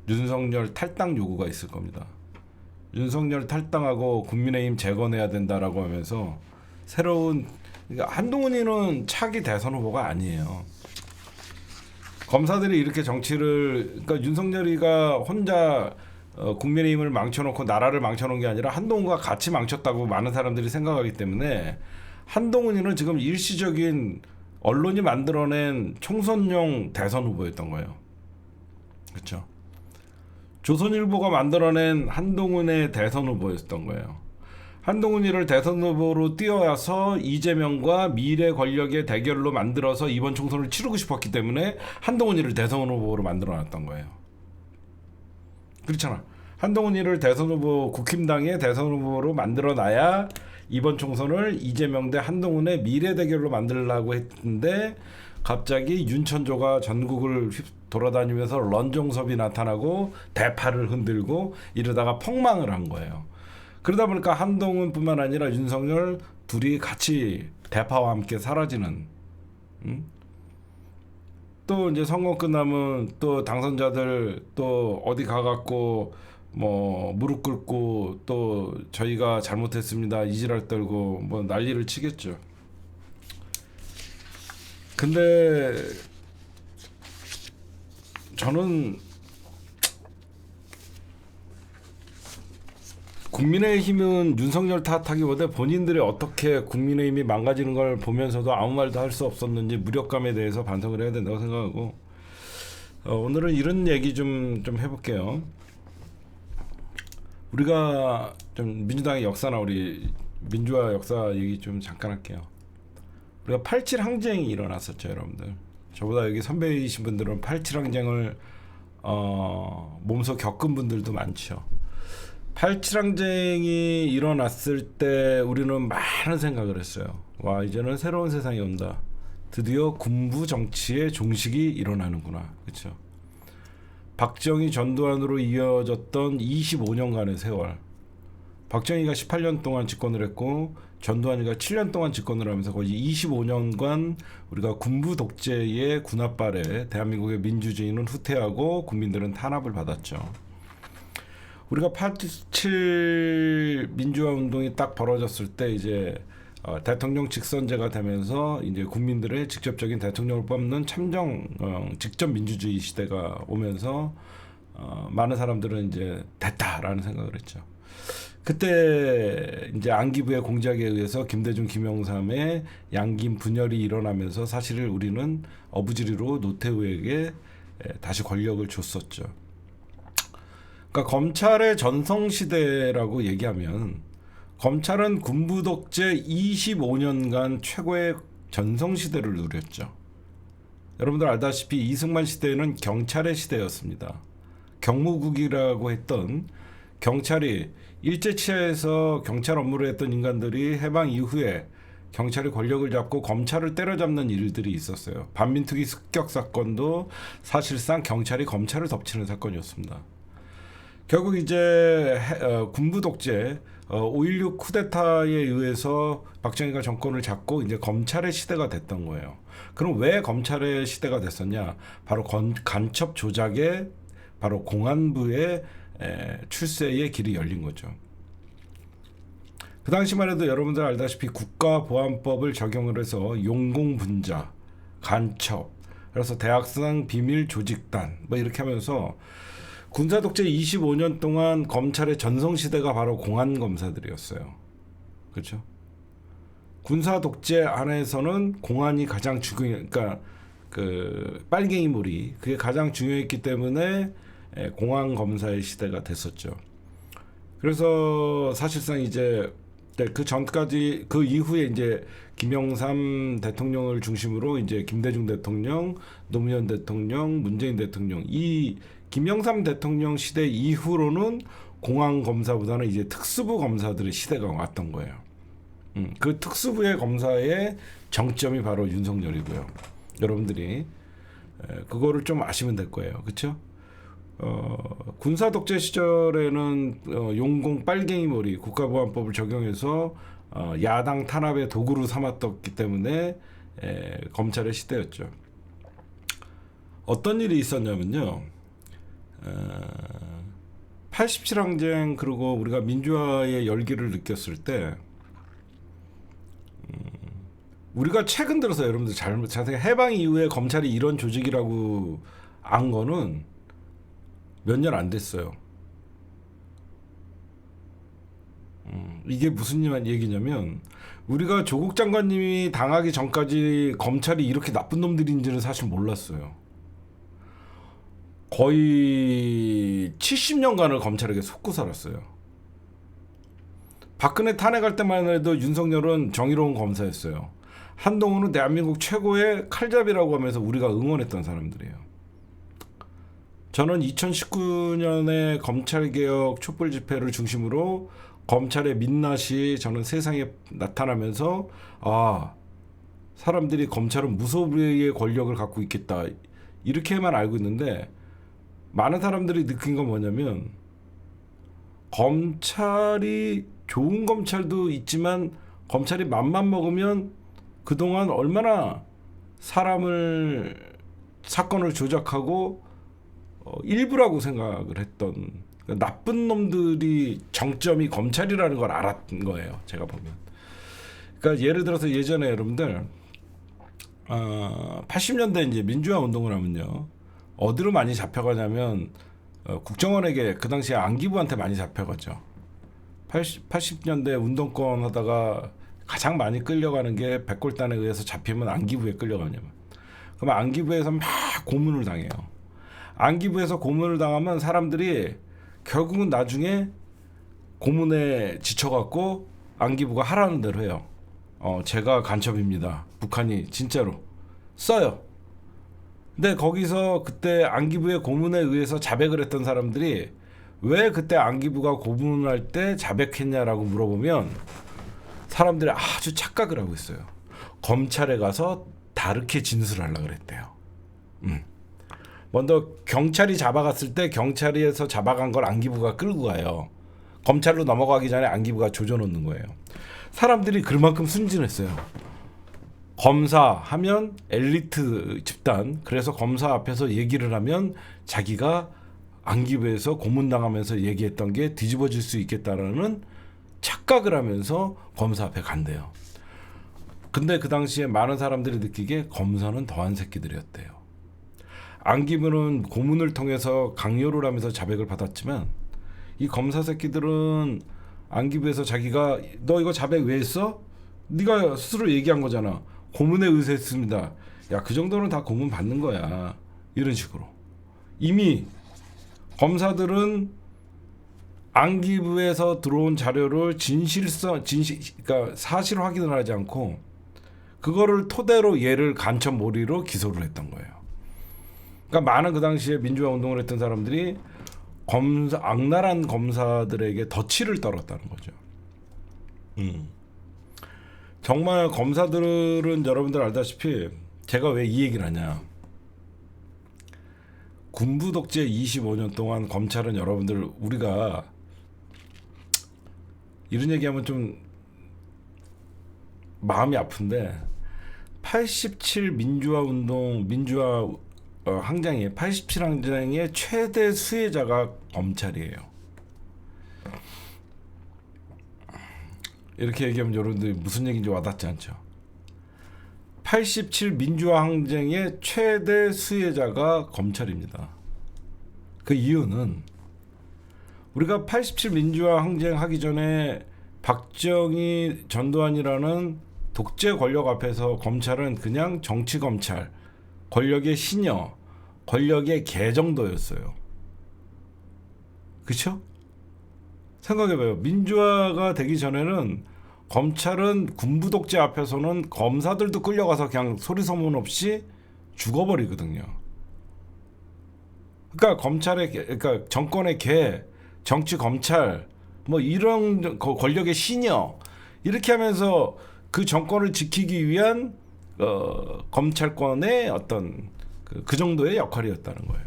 윤석열 탈당 요구가 있을 겁니다. 윤석열 탈당하고 국민의힘 재건해야 된다라고 하면서 새로운 그러니까 한동훈이는 차기 대선 후보가 아니에요. 검사들이 이렇게 정치를 그러니까 윤석열이가 혼자 국민의힘을 망쳐놓고 나라를 망쳐놓은 게 아니라 한동훈과 같이 망쳤다고 많은 사람들이 생각하기 때문에 한동훈이는 지금 일시적인 언론이 만들어낸 총선용 대선 후보였던 거예요. 그렇죠? 조선일보가 만들어낸 한동훈의 대선 후보였던 거예요. 한동훈이를 대선 후보로 띄워서 이재명과 미래 권력의 대결로 만들어서 이번 총선을 치르고 싶었기 때문에 한동훈이를 대선 후보로 만들어놨던 거예요. 그렇잖아. 한동훈이를 대선 후보 국힘당의 대선 후보로 만들어놔야 이번 총선을 이재명 대 한동훈의 미래 대결로 만들려고 했는데 갑자기 윤천조가 전국을 돌아다니면서 런종섭이 나타나고 대파를 흔들고 이러다가 폭망을 한 거예요. 그러다 보니까 한동훈뿐만 아니라 윤석열 둘이 같이 대파와 함께 사라지는. 또 이제 선거 끝나면 또 당선자들 또 어디 가갖고 뭐 무릎 꿇고 또 저희가 잘못했습니다 이지랄 떨고 뭐 난리를 치겠죠. 근데 저는 국민의힘은 윤석열 탓하기보다 본인들이 어떻게 국민의힘이 망가지는 걸 보면서도 아무 말도 할 수 없었는지 무력감에 대해서 반성을 해야 된다고 생각하고 오늘은 이런 얘기 좀 해볼게요. 우리가 좀 민주당의 역사나 우리 민주화 역사 얘기 좀 잠깐 할게요. 우리가 87 항쟁이 일어났었죠, 여러분들. 저보다 여기 선배이신 분들은 87 항쟁을 몸소 겪은 분들도 많죠. 87 항쟁이 일어났을 때 우리는 많은 생각을 했어요. 와, 이제는 새로운 세상이 온다. 드디어 군부 정치의 종식이 일어나는구나. 그렇죠? 박정희 전두환으로 이어졌던 25년간의 세월. 박정희가 18년 동안 집권을 했고 전두환이가 7년 동안 집권을 하면서 거의 25년간 우리가 군부 독재의 군합 아래 대한민국의 민주주의는 후퇴하고 국민들은 탄압을 받았죠. 우리가 87 민주화 운동이 딱 벌어졌을 때 이제 대통령 직선제가 되면서 이제 국민들의 직접적인 대통령을 뽑는 참정 직접 민주주의 시대가 오면서 많은 사람들은 이제 됐다라는 생각을 했죠. 그때 이제 안기부의 공작에 의해서 김대중, 김영삼의 양김 분열이 일어나면서 사실 우리는 어부지리로 노태우에게 다시 권력을 줬었죠. 그러니까 검찰의 전성시대라고 얘기하면 검찰은 군부 독재 25년간 최고의 전성시대를 누렸죠. 여러분들 알다시피 이승만 시대에는 경찰의 시대였습니다. 경무국이라고 했던 경찰이 일제치하에서 경찰 업무를 했던 인간들이 해방 이후에 경찰이 권력을 잡고 검찰을 때려잡는 일들이 있었어요. 반민특위 습격 사건도 사실상 경찰이 검찰을 덮치는 사건이었습니다. 결국 이제 군부 독재 5.16 쿠데타에 의해서 박정희가 정권을 잡고 이제 검찰의 시대가 됐던 거예요. 그럼 왜 검찰의 시대가 됐었냐? 바로 간첩 조작에 바로 공안부의 출세의 길이 열린 거죠. 그 당시만 해도 여러분들 알다시피 국가보안법을 적용을 해서 용공분자, 간첩, 그래서 대학생 비밀 조직단 뭐 이렇게 하면서 군사 독재 25년 동안 검찰의 전성시대가 바로 공안 검사들이었어요. 그렇죠? 군사 독재 안에서는 공안이 가장 그러니까 그 빨갱이 몰이 그게 가장 중요했기 때문에 공안 검사의 시대가 됐었죠. 그래서 사실상 이제 그 전까지 그 이후에 이제 김영삼 대통령을 중심으로 이제 김대중 대통령, 노무현 대통령, 문재인 대통령 이 김영삼 대통령 시대 이후로는 공안 검사보다는 이제 특수부 검사들의 시대가 왔던 거예요. 그 특수부의 검사의 정점이 바로 윤석열이고요. 여러분들이 그거를 좀 아시면 될 거예요. 그렇죠? 군사 독재 시절에는 용공 빨갱이 머리 국가보안법을 적용해서 야당 탄압의 도구로 삼았기 때문에 검찰의 시대였죠. 어떤 일이 있었냐면요. 87항쟁 그리고 우리가 민주화의 열기를 느꼈을 때 우리가 최근 들어서 여러분들 자세히 해방 이후에 검찰이 이런 조직이라고 안 거는 몇 년 안 됐어요. 이게 무슨 얘기냐면 우리가 조국 장관님이 당하기 전까지 검찰이 이렇게 나쁜 놈들인지는 사실 몰랐어요. 거의 70년간을 검찰에게 속고 살았어요. 박근혜 탄핵할 때만 해도 윤석열은 정의로운 검사였어요. 한동훈은 대한민국 최고의 칼잡이라고 하면서 우리가 응원했던 사람들이에요. 저는 2019년에 검찰개혁 촛불 집회를 중심으로 검찰의 민낯이 저는 세상에 나타나면서 사람들이 검찰은 무소불위의 권력을 갖고 있겠다 이렇게만 알고 있는데 많은 사람들이 느낀 건 뭐냐면 검찰이 좋은 검찰도 있지만 검찰이 맘만 먹으면 그동안 얼마나 사건을 조작하고 일부라고 생각을 했던 나쁜 놈들이 정점이 검찰이라는 걸 알았던 거예요. 제가 보면. 그러니까 예를 들어서 예전에 여러분들 80년대 이제 민주화 운동을 하면요. 어디로 많이 잡혀가냐면 국정원에게 그 당시에 안기부한테 많이 잡혀가죠. 80년대 운동권 하다가 가장 많이 끌려가는 게 백골단에 의해서 잡히면 안기부에 끌려가냐면 그러면 안기부에서 막 고문을 당해요. 안기부에서 고문을 당하면 사람들이 결국은 나중에 고문에 지쳐갖고 안기부가 하라는 대로 해요. 제가 간첩입니다. 북한이 진짜로 써요. 근데 거기서 그때 안기부의 고문에 의해서 자백을 했던 사람들이 왜 그때 안기부가 고문할 때 자백했냐라고 물어보면 사람들이 아주 착각을 하고 있어요. 검찰에 가서 다르게 진술하려고 그랬대요. 먼저 경찰이 잡아갔을 때 경찰에서 잡아간 걸 안기부가 끌고 가요. 검찰로 넘어가기 전에 안기부가 조져놓는 거예요. 사람들이 그만큼 순진했어요. 검사하면 엘리트 집단, 그래서 검사 앞에서 얘기를 하면 자기가 안기부에서 고문당하면서 얘기했던 게 뒤집어질 수 있겠다라는 착각을 하면서 검사 앞에 간대요. 근데 그 당시에 많은 사람들이 느끼기에 검사는 더한 새끼들이었대요. 안기부는 고문을 통해서 강요를 하면서 자백을 받았지만 이 검사 새끼들은 안기부에서 자기가 너 이거 자백 왜 했어? 네가 스스로 얘기한 거잖아. 고문에 의뢰했습니다. 야, 그 정도는 다 고문 받는 거야. 이런 식으로. 이미 검사들은 안기부에서 들어온 자료를 그러니까 사실 확인을 하지 않고 그거를 토대로 얘를 간첩몰이로 기소를 했던 거예요. 그러니까 많은 그 당시에 민주화 운동을 했던 사람들이 악랄한 검사들에게 덫을 떨었다는 거죠. 정말 검사들은 여러분들 알다시피 제가 왜 이 얘기를 하냐. 군부 독재 25년 동안 검찰은 여러분들 우리가 이런 얘기하면 좀 마음이 아픈데 87 민주화 운동 항쟁의 87 항쟁의 최대 수혜자가 검찰이에요. 이렇게 얘기하면 여러분들이 무슨 얘기인지 와닿지 않죠. 87 민주화 항쟁의 최대 수혜자가 검찰입니다. 그 이유는 우리가 87 민주화 항쟁 하기 전에 박정희, 전두환이라는 독재 권력 앞에서 검찰은 그냥 정치 검찰, 권력의 신여, 권력의 개 정도였어요. 그렇죠? 생각해봐요. 민주화가 되기 전에는 검찰은 군부 독재 앞에서는 검사들도 끌려가서 그냥 소리 소문 없이 죽어버리거든요. 그러니까 그러니까 정권의 개, 정치 검찰, 뭐 이런 권력의 신여 이렇게 하면서 그 정권을 지키기 위한 검찰권의 어떤 그 정도의 역할이었다는 거예요.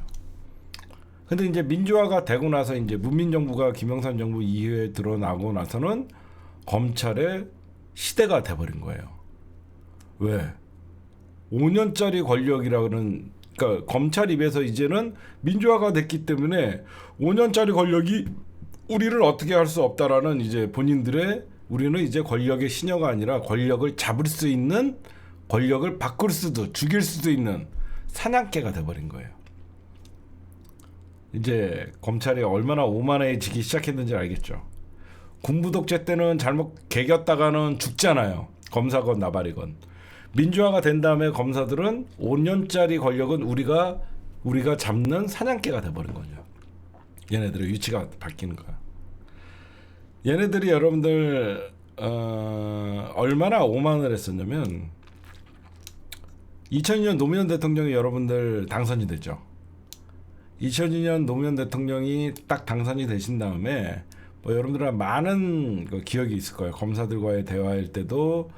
근데 이제 민주화가 되고 나서 이제 문민정부가 김영삼 정부 이후에 드러나고 나서는 검찰의 시대가 돼버린 거예요. 왜? 5년짜리 권력이라는, 그러니까 검찰 입에서 이제는 민주화가 됐기 때문에 5년짜리 권력이 우리를 어떻게 할 수 없다라는 이제 본인들의, 우리는 이제 권력의 신여가 아니라 권력을 잡을 수 있는, 권력을 바꿀 수도 죽일 수도 있는 사냥개가 돼버린 거예요. 이제 검찰이 얼마나 오만해지기 시작했는지 알겠죠. 군부 독재 때는 잘못 개겼다가는 죽잖아요. 검사건 나발이건. 민주화가 된 다음에 검사들은 5년짜리 권력은 우리가 잡는 사냥개가 돼버린 거죠. 얘네들의 위치가 바뀌는 거야. 얘네들이 여러분들 얼마나 오만을 했었냐면 2002년 노무현 대통령이 여러분들 당선이 됐죠. 2002년 노무현 대통령이 딱 당선이 되신 다음에 뭐 여러분들은 많은 기억이 있을 거예요. 검사들과의 대화일 때도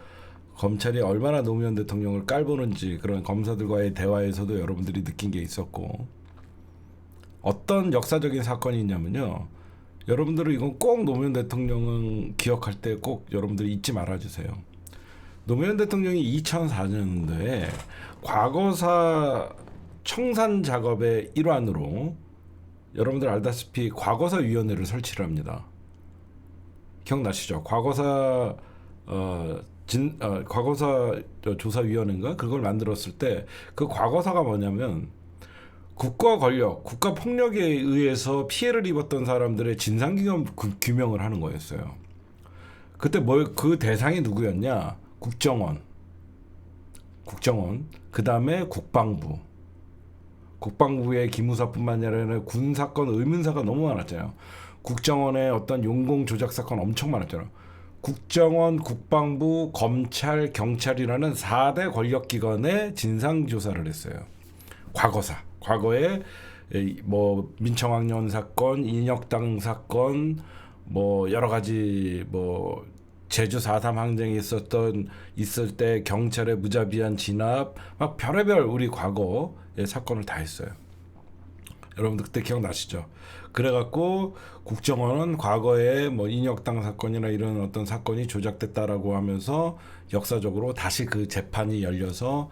검찰이 얼마나 노무현 대통령을 깔보는지 그런 검사들과의 대화에서도 여러분들이 느낀 게 있었고, 어떤 역사적인 사건이 있냐면요. 여러분들은 이건 꼭 노무현 대통령은 기억할 때 꼭 여러분들이 잊지 말아주세요. 노무현 대통령이 2004년도에 과거사 청산 작업의 일환으로 여러분들 알다시피 과거사위원회를 설치를 합니다. 기억나시죠? 과거사 조사위원회인가? 그걸 만들었을 때 그 과거사가 뭐냐면 국가 권력, 국가 폭력에 의해서 피해를 입었던 사람들의 진상 규명을 하는 거였어요. 그때 그 대상이 누구였냐? 국정원, 그 다음에 국방부의 기무사뿐만 아니라 군사건, 의문사가 너무 많았잖아요. 국정원의 어떤 용공 조작 사건 엄청 많았잖아요. 국정원, 국방부, 검찰, 경찰이라는 4대 권력기관의 진상조사를 했어요. 과거에 뭐 민청학년 사건, 인혁당 사건, 뭐 여러 가지 뭐 제주 4.3 항쟁이 있을 때 경찰의 무자비한 진압, 막 별의별 우리 과거의 사건을 다 했어요. 여러분들 그때 기억나시죠? 그래갖고 국정원은 과거에 뭐 인혁당 사건이나 이런 어떤 사건이 조작됐다라고 하면서 역사적으로 다시 그 재판이 열려서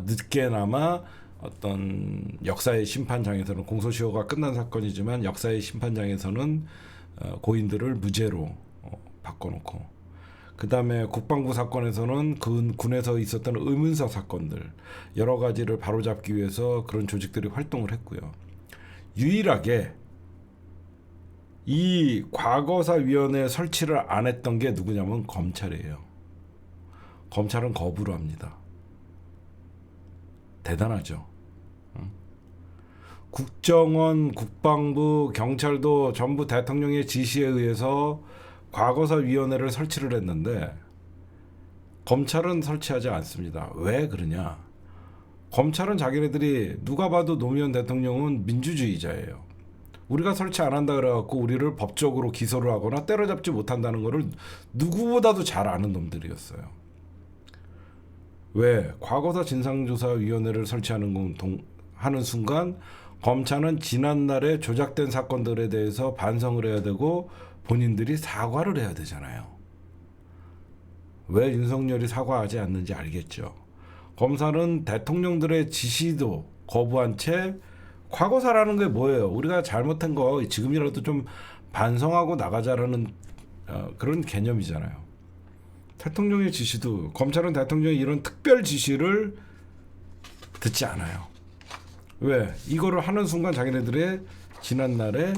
늦게나마 어떤 역사의 심판장에서는, 공소시효가 끝난 사건이지만 역사의 심판장에서는 고인들을 무죄로 바꿔놓고, 그 다음에 국방부 사건에서는 군에서 있었던 의문사 사건들 여러 가지를 바로잡기 위해서 그런 조직들이 활동을 했고요. 유일하게 이 과거사위원회 설치를 안 했던 게 누구냐면 검찰이에요. 검찰은 거부를 합니다. 대단하죠. 국정원, 국방부, 경찰도 전부 대통령의 지시에 의해서 과거사위원회를 설치를 했는데 검찰은 설치하지 않습니다. 왜 그러냐? 검찰은 자기네들이 누가 봐도 노무현 대통령은 민주주의자예요. 우리가 설치 안 한다 그래갖고 우리를 법적으로 기소를 하거나 때려잡지 못한다는 거를 누구보다도 잘 아는 놈들이었어요. 왜? 과거사 진상조사위원회를 설치하는 하는 순간 검찰은 지난날에 조작된 사건들에 대해서 반성을 해야 되고 본인들이 사과를 해야 되잖아요. 왜 윤석열이 사과하지 않는지 알겠죠. 검사는 대통령들의 지시도 거부한 채 과거사라는 게 뭐예요? 우리가 잘못한 거 지금이라도 좀 반성하고 나가자라는 그런 개념이잖아요. 대통령의 지시도 검찰은 대통령의 이런 특별 지시를 듣지 않아요. 왜? 이거를 하는 순간 자기네들의 지난날의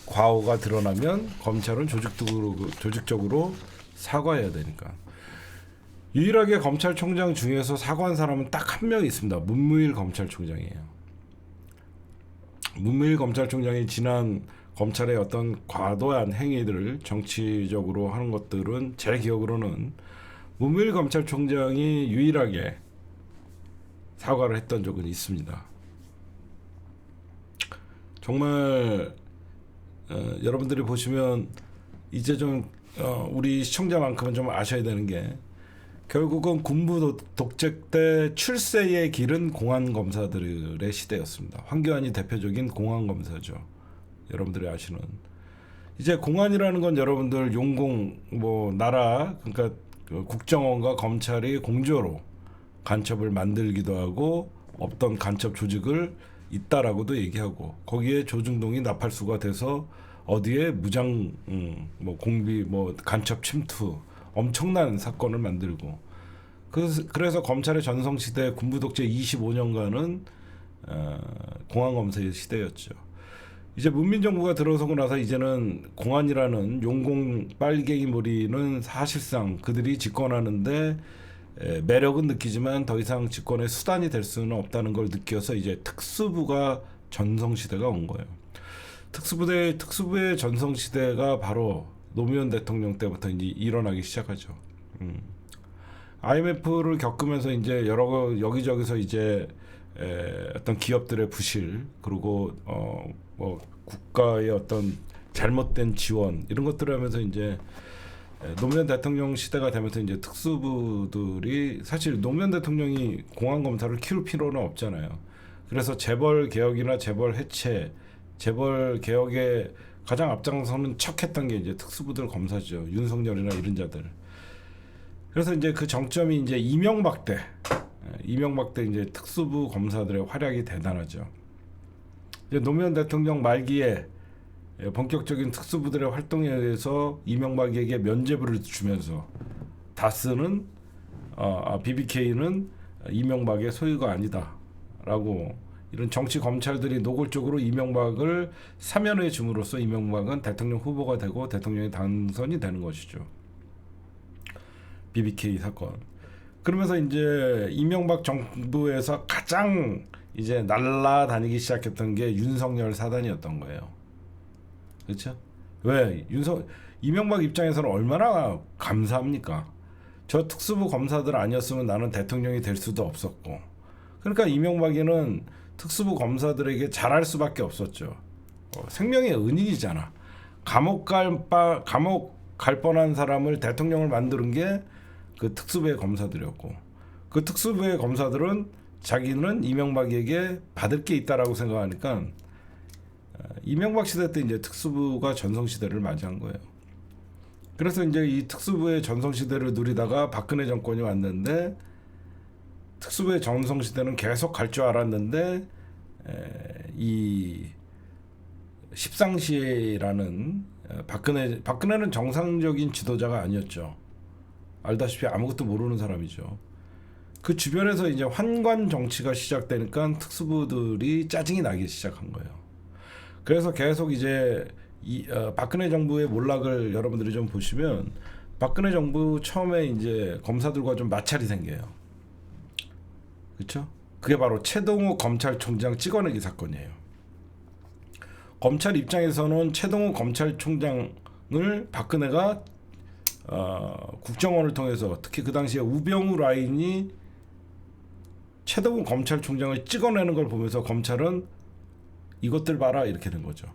과오가 드러나면 검찰은 조직적으로 사과해야 되니까. 유일하게 검찰총장 중에서 사과한 사람은 딱 한 명 있습니다. 문무일 검찰총장이에요. 문무일 검찰총장이 지난 검찰의 어떤 과도한 행위들을 정치적으로 하는 것들은 제 기억으로는 문무일 검찰총장이 유일하게 사과를 했던 적은 있습니다. 정말 여러분들이 보시면 이제 좀 우리 시청자만큼은 좀 아셔야 되는 게 결국은 군부 독재 때 출세의 길은 공안 검사들의 시대였습니다. 황교안이 대표적인 공안 검사죠. 여러분들이 아시는. 이제 공안이라는 건 여러분들 용공 뭐 나라 그러니까 국정원과 검찰이 공조로 간첩을 만들기도 하고 없던 간첩 조직을 있다라고도 얘기하고 거기에 조중동이 나팔수가 돼서 어디에 무장 뭐 공비 뭐 간첩 침투 엄청난 사건을 만들고 그래서 검찰의 전성시대 군부독재 25년간은 공안검사의 시대였죠. 이제 문민정부가 들어서고 나서 이제는 공안이라는 용공 빨갱이 무리는 사실상 그들이 집권하는데 매력은 느끼지만 더 이상 집권의 수단이 될 수는 없다는 걸 느껴서 이제 특수부가 전성시대가 온 거예요. 특수부의 전성시대가 바로 노무현 대통령 때부터 이제 일어나기 시작하죠. IMF를 겪으면서 이제 여기저기서 이제 어떤 기업들의 부실 그리고 뭐 국가의 어떤 잘못된 지원 이런 것들을 하면서 이제 노무현 대통령 시대가 되면서 이제 특수부들이 사실 노무현 대통령이 공안 검사를 키울 필요는 없잖아요. 그래서 재벌 개혁이나 재벌 해체, 재벌 개혁에 가장 앞장서는 척했던 게 이제 특수부들 검사죠. 윤석열이나 이런 자들. 그래서 이제 그 정점이 이제 이명박 때 이제 특수부 검사들의 활약이 대단하죠. 이제 노무현 대통령 말기에 본격적인 특수부들의 활동에 의해서 이명박에게 면죄부를 주면서 다스는 BBK는 이명박의 소유가 아니다라고 이런 정치 검찰들이 노골적으로 이명박을 사면해 줌으로써 이명박은 대통령 후보가 되고 대통령이 당선이 되는 것이죠. BBK 사건. 그러면서 이제 이명박 정부에서 가장 이제 날라다니기 시작했던 게 윤석열 사단이었던 거예요. 그렇죠? 왜 이명박 입장에서는 얼마나 감사합니까? 저 특수부 검사들 아니었으면 나는 대통령이 될 수도 없었고. 그러니까 이명박이는 특수부 검사들에게 잘할 수밖에 없었죠. 생명의 은인이잖아. 감옥 갈 뻔한 사람을 대통령을 만드는 게 그 특수부의 검사들이었고 그 특수부의 검사들은 자기는 이명박에게 받을 게 있다라고 생각하니까 이명박 시대 때 이제 특수부가 전성시대를 맞이한 거예요. 그래서 이제 이 특수부의 전성시대를 누리다가 박근혜 정권이 왔는데 특수부의 전성시대는 계속 갈 줄 알았는데 이 십상시라는 박근혜는 정상적인 지도자가 아니었죠. 알다시피 아무것도 모르는 사람이죠. 그 주변에서 이제 환관 정치가 시작되니까 특수부들이 짜증이 나기 시작한 거예요. 그래서 계속 이제 박근혜 정부의 몰락을 여러분들이 좀 보시면 박근혜 정부 처음에 이제 검사들과 좀 마찰이 생겨요. 그렇죠? 그게 바로 최동욱 검찰총장 찍어내기 사건이에요. 검찰 입장에서는 최동욱 검찰총장을 박근혜가 국정원을 통해서 특히 그 당시에 우병우 라인이 최동욱 검찰총장을 찍어내는 걸 보면서 검찰은 이것들 봐라 이렇게 된 거죠.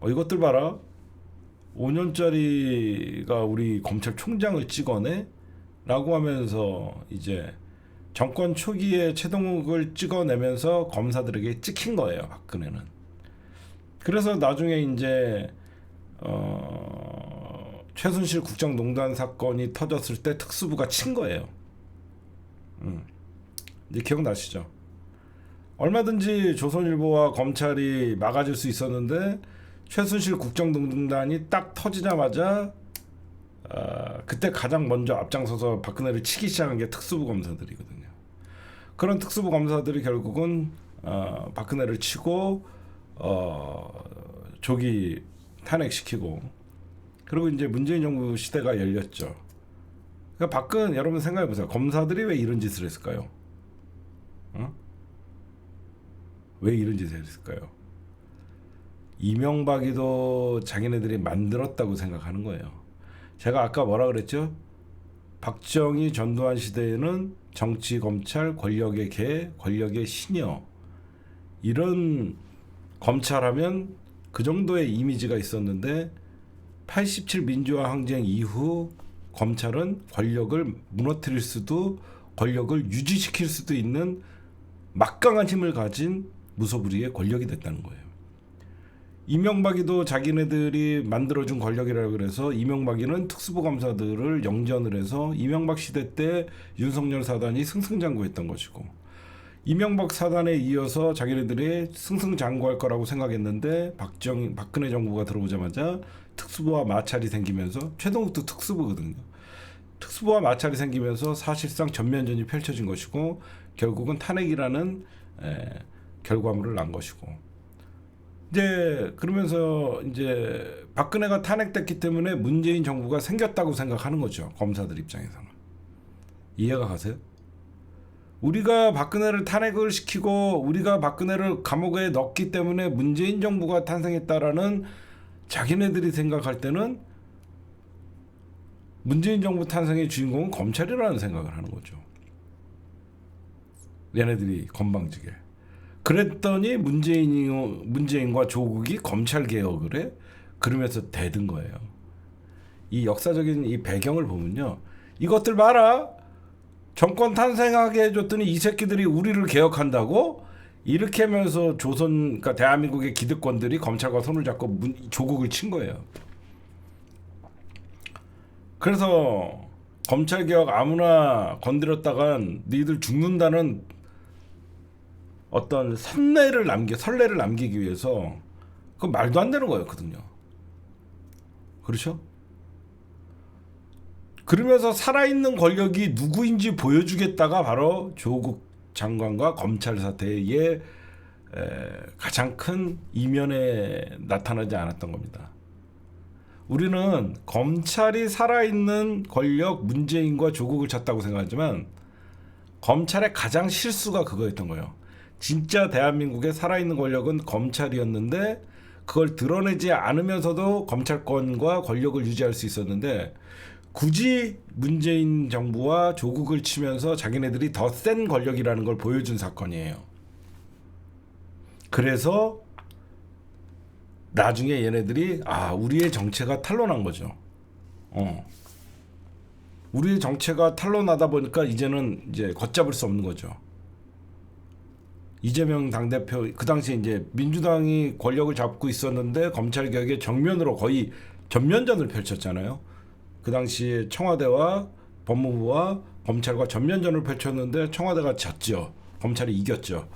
이것들 봐라 5년짜리가 우리 검찰총장을 찍어내? 라고 하면서 이제 정권 초기에 최동욱을 찍어내면서 검사들에게 찍힌 거예요. 박근혜는. 그래서 나중에 이제 최순실 국정농단 사건이 터졌을 때 특수부가 친 거예요. 이제 기억나시죠? 얼마든지 조선일보와 검찰이 막아줄 수 있었는데 최순실 국정농단이 딱 터지자마자 그때 가장 먼저 앞장서서 박근혜를 치기 시작한 게 특수부 검사들이거든요. 그런 특수부 검사들이 결국은 박근혜를 치고 조기 탄핵시키고, 그리고 이제 문재인 정부 시대가 열렸죠. 그러니까 여러분 생각해 보세요. 검사들이 왜 이런 짓을 했을까요? 어? 왜 이런 짓을 했을까요? 이명박이도 자기네들이 만들었다고 생각하는 거예요. 제가 아까 뭐라 그랬죠? 박정희 전두환 시대에는 정치, 검찰, 권력의 개, 권력의 신여, 이런 검찰하면 그 정도의 이미지가 있었는데 87 민주화 항쟁 이후 검찰은 권력을 무너뜨릴 수도 권력을 유지시킬 수도 있는 막강한 힘을 가진 무소불위의 권력이 됐다는 거예요. 이명박이도 자기네들이 만들어준 권력이라고 그래서 이명박이는 특수부 검사들을 영전을 해서 이명박 시대 때 윤석열 사단이 승승장구했던 것이고, 이명박 사단에 이어서 자기네들이 승승장구할 거라고 생각했는데 박근혜 정부가 들어오자마자 특수부와 마찰이 생기면서, 최동욱도 특수부거든요. 특수부와 마찰이 생기면서 사실상 전면전이 펼쳐진 것이고 결국은 탄핵이라는 결과물을 낳은 것이고, 이제 그러면서 이제 박근혜가 탄핵됐기 때문에 문재인 정부가 생겼다고 생각하는 거죠. 검사들 입장에서는. 이해가 가세요? 우리가 박근혜를 탄핵을 시키고 우리가 박근혜를 감옥에 넣기 때문에 문재인 정부가 탄생했다라는 자기네들이 생각할 때는 문재인 정부 탄생의 주인공은 검찰이라는 생각을 하는 거죠. 얘네들이 건방지게. 그랬더니 문재인과 조국이 검찰 개혁을 해? 그러면서 대든 거예요. 이 역사적인 이 배경을 보면요, 이것들 봐라, 정권 탄생하게 해줬더니 이 새끼들이 우리를 개혁한다고? 이렇게 하면서 그러니까 대한민국의 기득권들이 검찰과 손을 잡고 조국을 친 거예요. 그래서 검찰 개혁 아무나 건드렸다간 니들 죽는다는 어떤 선례를 남기기 위해서, 그건 말도 안 되는 거였거든요. 그렇죠? 그러면서 살아있는 권력이 누구인지 보여주겠다가 바로 조국 장관과 검찰 사태의 가장 큰 이면에 나타나지 않았던 겁니다. 우리는 검찰이 살아있는 권력 문재인과 조국을 찾다고 생각하지만 검찰의 가장 실수가 그거였던 거예요. 진짜 대한민국의 살아있는 권력은 검찰이었는데 그걸 드러내지 않으면서도 검찰권과 권력을 유지할 수 있었는데, 굳이 문재인 정부와 조국을 치면서 자기네들이 더 센 권력이라는 걸 보여준 사건이에요. 그래서 나중에 얘네들이 우리의 정체가 탄로난 거죠. 우리의 정체가 탄로나다 보니까 이제는 이제 걷잡을 수 없는 거죠. 이재명 당대표, 그 당시에 이제 민주당이 권력을 잡고 있었는데 검찰 개혁에 정면으로 거의 전면전을 펼쳤잖아요. 그 당시에 청와대와 법무부와 검찰과 전면전을 펼쳤는데 청와대가 졌죠. 검찰이 이겼죠.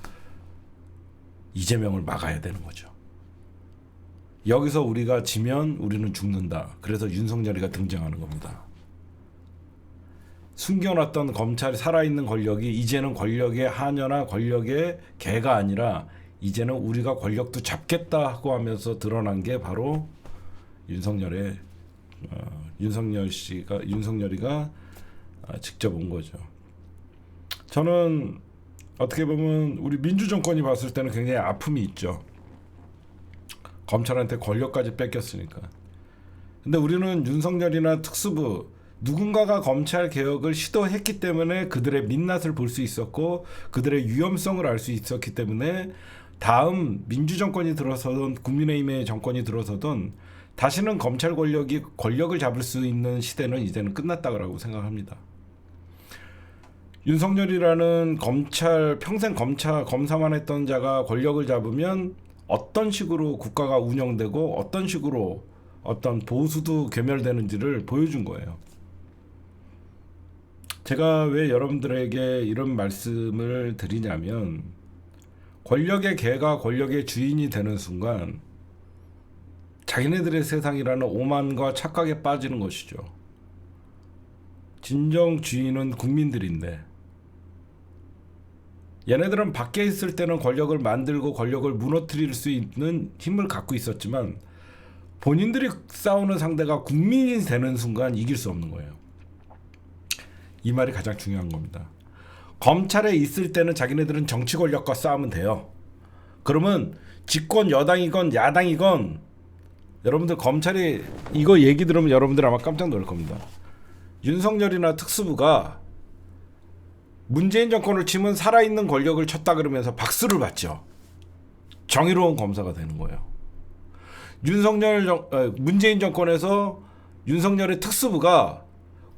이재명을 막아야 되는 거죠. 여기서 우리가 지면 우리는 죽는다. 그래서 윤석열이가 등장하는 겁니다. 숨겨놨던 검찰이 살아있는 권력이 이제는 권력의 하녀나 권력의 개가 아니라 이제는 우리가 권력도 잡겠다 하고 하면서 드러난 게 바로 윤석열이가 직접 온 거죠. 저는 어떻게 보면 우리 민주정권이 봤을 때는 굉장히 아픔이 있죠. 검찰한테 권력까지 뺏겼으니까. 근데 우리는 윤석열이나 특수부, 누군가가 검찰 개혁을 시도했기 때문에 그들의 민낯을 볼 수 있었고 그들의 위험성을 알 수 있었기 때문에 다음 민주정권이 들어서든 국민의힘의 정권이 들어서든 다시는 검찰 권력이 권력을 잡을 수 있는 시대는 이제는 끝났다고 생각합니다. 윤석열이라는 평생 검사만 했던 자가 권력을 잡으면 어떤 식으로 국가가 운영되고 어떤 식으로 어떤 보수도 괴멸되는지를 보여준 거예요. 제가 왜 여러분들에게 이런 말씀을 드리냐면, 권력의 개가 권력의 주인이 되는 순간 자기네들의 세상이라는 오만과 착각에 빠지는 것이죠. 진정 주인은 국민들인데 얘네들은 밖에 있을 때는 권력을 만들고 권력을 무너뜨릴 수 있는 힘을 갖고 있었지만 본인들이 싸우는 상대가 국민이 되는 순간 이길 수 없는 거예요. 이 말이 가장 중요한 겁니다. 검찰에 있을 때는 자기네들은 정치 권력과 싸우면 돼요. 그러면 집권 여당이건 야당이건 여러분들 검찰이 이거 얘기 들으면 여러분들 아마 깜짝 놀랄 겁니다. 윤석열이나 특수부가 문재인 정권을 치면 살아있는 권력을 쳤다 그러면서 박수를 받죠. 정의로운 검사가 되는 거예요. 문재인 정권에서 윤석열의 특수부가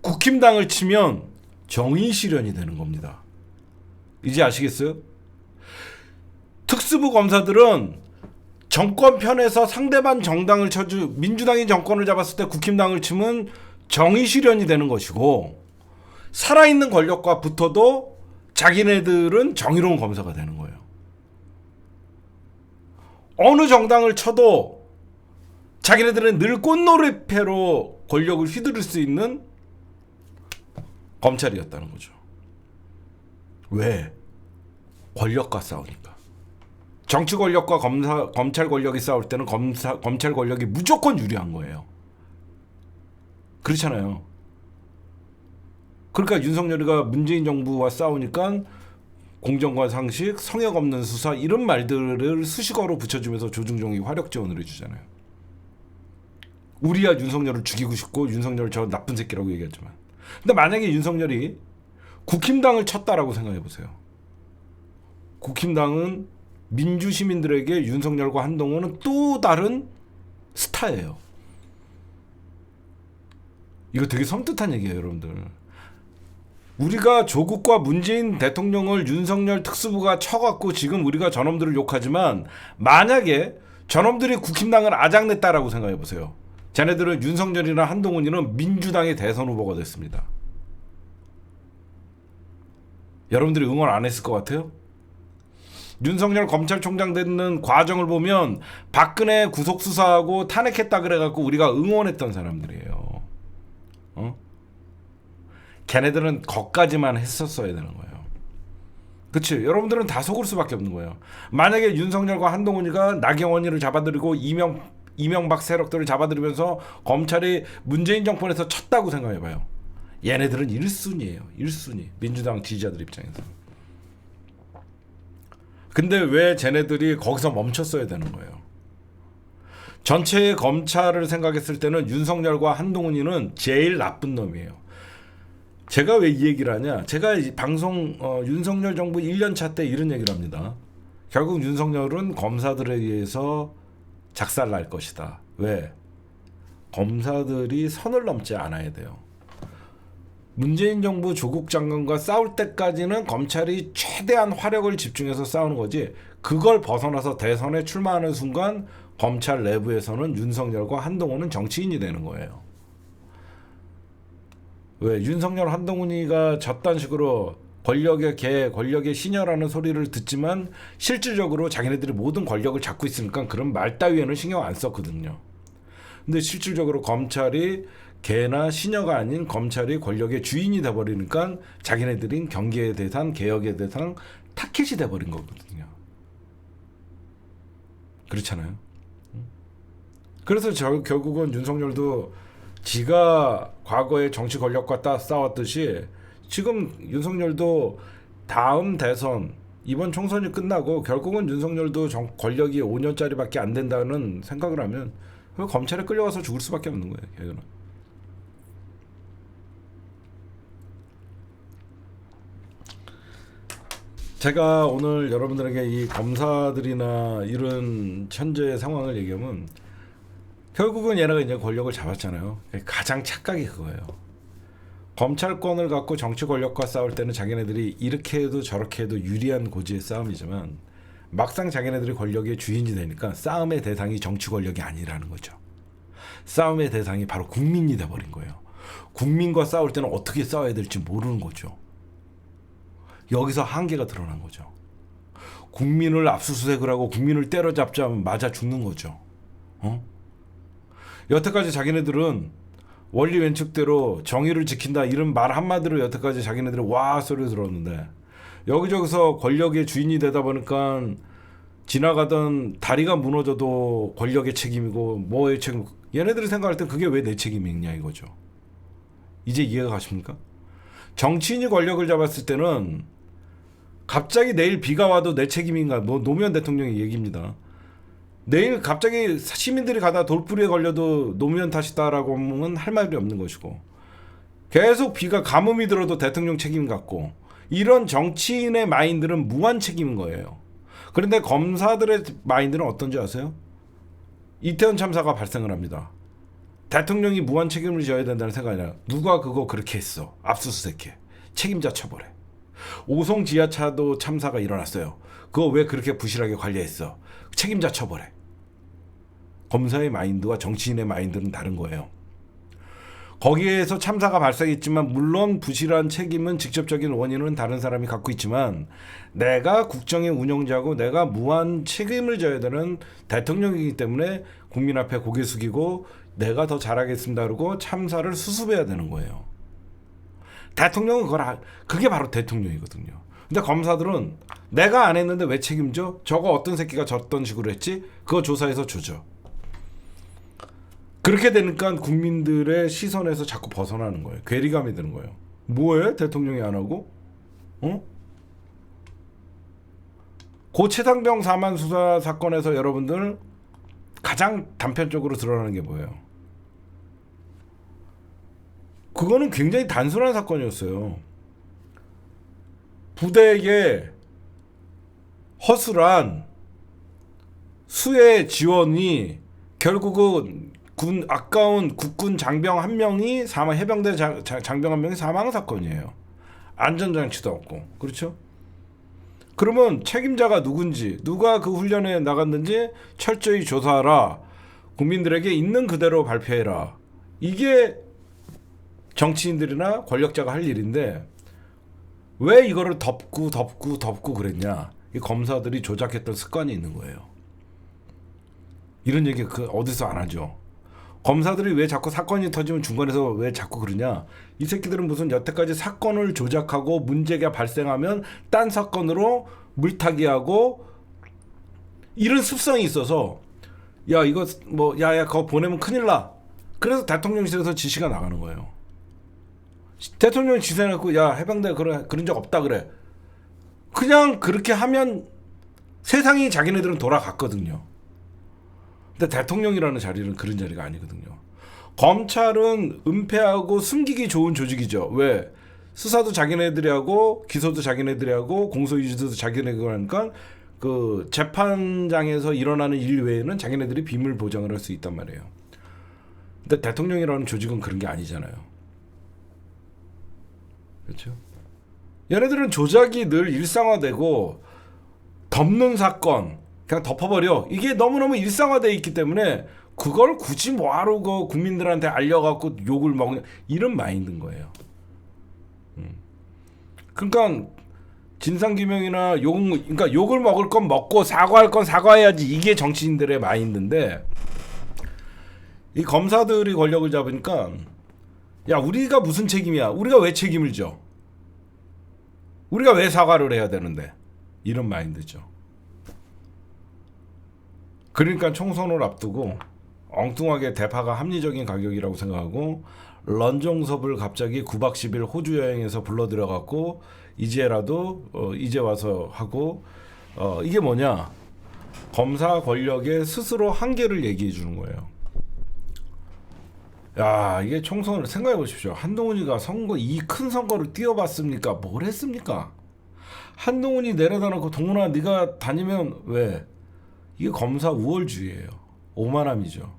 국힘당을 치면 정의 실현이 되는 겁니다. 이제 아시겠어요? 특수부 검사들은 정권 편에서 상대방 정당을 민주당이 정권을 잡았을 때 국힘당을 치면 정의 실현이 되는 것이고 살아있는 권력과 붙어도 자기네들은 정의로운 검사가 되는 거예요. 어느 정당을 쳐도 자기네들은 늘 꽃놀이패로 권력을 휘두를 수 있는 검찰이었다는 거죠. 왜? 권력과 싸우니까. 정치 권력과 검찰 권력이 싸울 때는 검찰 권력이 무조건 유리한 거예요. 그렇잖아요. 그러니까 윤석열이가 문재인 정부와 싸우니까 공정과 상식, 성역 없는 수사 이런 말들을 수식어로 붙여주면서 조중동이 화력 지원을 해주잖아요. 우리야 윤석열을 죽이고 싶고 윤석열을 저 나쁜 새끼라고 얘기했지만 근데 만약에 윤석열이 국힘당을 쳤다라고 생각해보세요. 국힘당은 민주시민들에게 윤석열과 한동훈은 또 다른 스타예요. 이거 되게 섬뜩한 얘기예요, 여러분들. 우리가 조국과 문재인 대통령을 윤석열 특수부가 쳐갖고 지금 우리가 저놈들을 욕하지만 만약에 저놈들이 국힘당을 아작냈다라고 생각해보세요. 자네들은 윤석열이나 한동훈이는 민주당의 대선 후보가 됐습니다. 여러분들이 응원 안 했을 것 같아요? 윤석열 검찰총장 되는 과정을 보면 박근혜 구속수사하고 탄핵했다 그래갖고 우리가 응원했던 사람들이에요. 걔네들은 거기까지만 했었어야 되는 거예요. 그치? 여러분들은 다 속을 수밖에 없는 거예요. 만약에 윤석열과 한동훈이가 나경원이를 잡아들이고 이명박 세력들을 잡아들이면서 검찰이 문재인 정권에서 쳤다고 생각해봐요. 얘네들은 1순위예요. 1순위. 민주당 지지자들 입장에서. 근데 왜 쟤네들이 거기서 멈췄어야 되는 거예요? 전체 검찰을 생각했을 때는 윤석열과 한동훈이는 제일 나쁜 놈이에요. 제가 왜 이 얘기를 하냐? 제가 방송 윤석열 정부 1년차 때 이런 얘기를 합니다. 결국 윤석열은 검사들에 의해서 작살날 것이다. 왜? 검사들이 선을 넘지 않아야 돼요. 문재인 정부 조국 장관과 싸울 때까지는 검찰이 최대한 화력을 집중해서 싸우는 거지 그걸 벗어나서 대선에 출마하는 순간 검찰 내부에서는 윤석열과 한동훈은 정치인이 되는 거예요. 왜? 윤석열 한동훈이가 저딴 식으로 권력의 개, 권력의 시녀라는 소리를 듣지만 실질적으로 자기네들이 모든 권력을 잡고 있으니까 그런 말 따위에는 신경 안 썼거든요. 근데 실질적으로 검찰이 개나 시녀가 아닌 검찰이 권력의 주인이 돼버리니까 자기네들인 경계의 대상, 개혁의 대상, 타켓이 돼버린 거거든요. 그렇잖아요. 그래서 결국은 윤석열도 지가 과거에 정치 권력과 싸웠듯이 지금 윤석열도 다음 대선 이번 총선이 끝나고 결국은 윤석열도 권력이 5년짜리밖에 안 된다는 생각을 하면 검찰에 끌려가서 죽을 수밖에 없는 거예요. 걔들은. 제가 오늘 여러분들에게 이 검사들이나 이런 현재의 상황을 얘기하면 결국은 얘네가 이제 권력을 잡았잖아요. 가장 착각이 그거예요. 검찰권을 갖고 정치 권력과 싸울 때는 자기네들이 이렇게 해도 저렇게 해도 유리한 고지의 싸움이지만 막상 자기네들이 권력의 주인이 되니까 싸움의 대상이 정치 권력이 아니라는 거죠. 싸움의 대상이 바로 국민이 돼버린 거예요. 국민과 싸울 때는 어떻게 싸워야 될지 모르는 거죠. 여기서 한계가 드러난 거죠. 국민을 압수수색을 하고 국민을 때려잡자면 맞아 죽는 거죠. 여태까지 자기네들은 원리 원칙대로 정의를 지킨다 이런 말 한마디로 여태까지 자기네들이 와 소리 들었는데 여기저기서 권력의 주인이 되다 보니까 지나가던 다리가 무너져도 권력의 책임이고 뭐의 책임. 얘네들이 생각할 때 그게 왜 내 책임이냐 이거죠. 이제 이해가 가십니까? 정치인이 권력을 잡았을 때는 갑자기 내일 비가 와도 내 책임인가? 뭐 노무현 대통령의 얘기입니다. 내일 갑자기 시민들이 가다 돌부리에 걸려도 노무현 탓이다라고 하면 할 말이 없는 것이고 계속 비가 가뭄이 들어도 대통령 책임 같고 이런 정치인의 마인드는 무한 책임인 거예요. 그런데 검사들의 마인드는 어떤지 아세요? 이태원 참사가 발생을 합니다. 대통령이 무한 책임을 져야 된다는 생각이 아니라 누가 그거 그렇게 했어. 압수수색해. 책임자 처벌해. 오송 지하차도 참사가 일어났어요. 그거 왜 그렇게 부실하게 관리했어. 책임자 처벌해. 검사의 마인드와 정치인의 마인드는 다른 거예요. 거기에서 참사가 발생했지만 물론 부실한 책임은 직접적인 원인은 다른 사람이 갖고 있지만 내가 국정의 운영자고 내가 무한 책임을 져야 되는 대통령이기 때문에 국민 앞에 고개 숙이고 내가 더 잘하겠습니다 그러고 참사를 수습해야 되는 거예요. 대통령은 그게 바로 대통령이거든요. 근데 검사들은 내가 안 했는데 왜 책임져? 저거 어떤 새끼가 저떤 식으로 했지? 그거 조사해서 조져. 그렇게 되니까 국민들의 시선에서 자꾸 벗어나는 거예요. 괴리감이 드는 거예요. 뭐해? 대통령이 안 하고? 어? 고 최상병 사망 수사 사건에서 여러분들 가장 단편적으로 드러나는 게 뭐예요? 그거는 굉장히 단순한 사건이었어요. 부대에 허술한 수혜 지원이 결국은 아까운 국군 장병 한 명이 사망, 해병대 장병 한 명이 사망 사건이에요. 안전장치도 없고. 그렇죠? 그러면 책임자가 누군지, 누가 그 훈련에 나갔는지 철저히 조사하라. 국민들에게 있는 그대로 발표해라. 이게 정치인들이나 권력자가 할 일인데 왜 이거를 덮고 그랬냐? 이 검사들이 조작했던 습관이 있는 거예요. 이런 얘기 어디서 안 하죠. 검사들이 왜 자꾸 사건이 터지면 중간에서 왜 자꾸 그러냐? 이 새끼들은 무슨 여태까지 사건을 조작하고 문제가 발생하면 딴 사건으로 물타기하고 이런 습성이 있어서 야 이거 뭐 야야 그거 보내면 큰일 나. 그래서 대통령실에서 지시가 나가는 거예요. 대통령이 지시해놓고 야 해병대 그런 적 없다 그래. 그냥 그렇게 하면 세상이 자기네들은 돌아갔거든요. 근데 대통령이라는 자리는 그런 자리가 아니거든요. 검찰은 은폐하고 숨기기 좋은 조직이죠. 왜? 수사도 자기네들이 하고 기소도 자기네들이 하고 공소유지도 자기네들이 하니까 그 재판장에서 일어나는 일 외에는 자기네들이 비밀 보장을 할 수 있단 말이에요. 근데 대통령이라는 조직은 그런 게 아니잖아요. 그렇죠? 얘네들은 조작이 늘 일상화되고 덮는 사건 그냥 덮어버려. 이게 너무너무 일상화되어 있기 때문에 그걸 굳이 뭐하러 그 국민들한테 알려갖고 욕을 먹냐 이런 마인드인 거예요. 그러니까 진상규명이나 그러니까 욕을 먹을 건 먹고 사과할 건 사과해야지. 이게 정치인들의 마인드인데 이 검사들이 권력을 잡으니까 야 우리가 무슨 책임이야? 우리가 왜 책임을 져? 우리가 왜 사과를 해야 되는데? 이런 마인드죠. 그러니까 총선을 앞두고 엉뚱하게 대파가 합리적인 가격이라고 생각하고 런종섭을 갑자기 9박 10일 호주 여행에서 불러들여갖고 이제라도 이제 와서 하고 이게 뭐냐? 검사 권력의 스스로 한계를 얘기해 주는 거예요. 야 이게 총선을 생각해 보십시오. 한동훈이가 이 큰 선거를 뛰어봤습니까? 뭘 했습니까? 한동훈이 내려다 놓고 동훈아 네가 다니면 왜? 이게 검사 우월주의예요. 오만함이죠.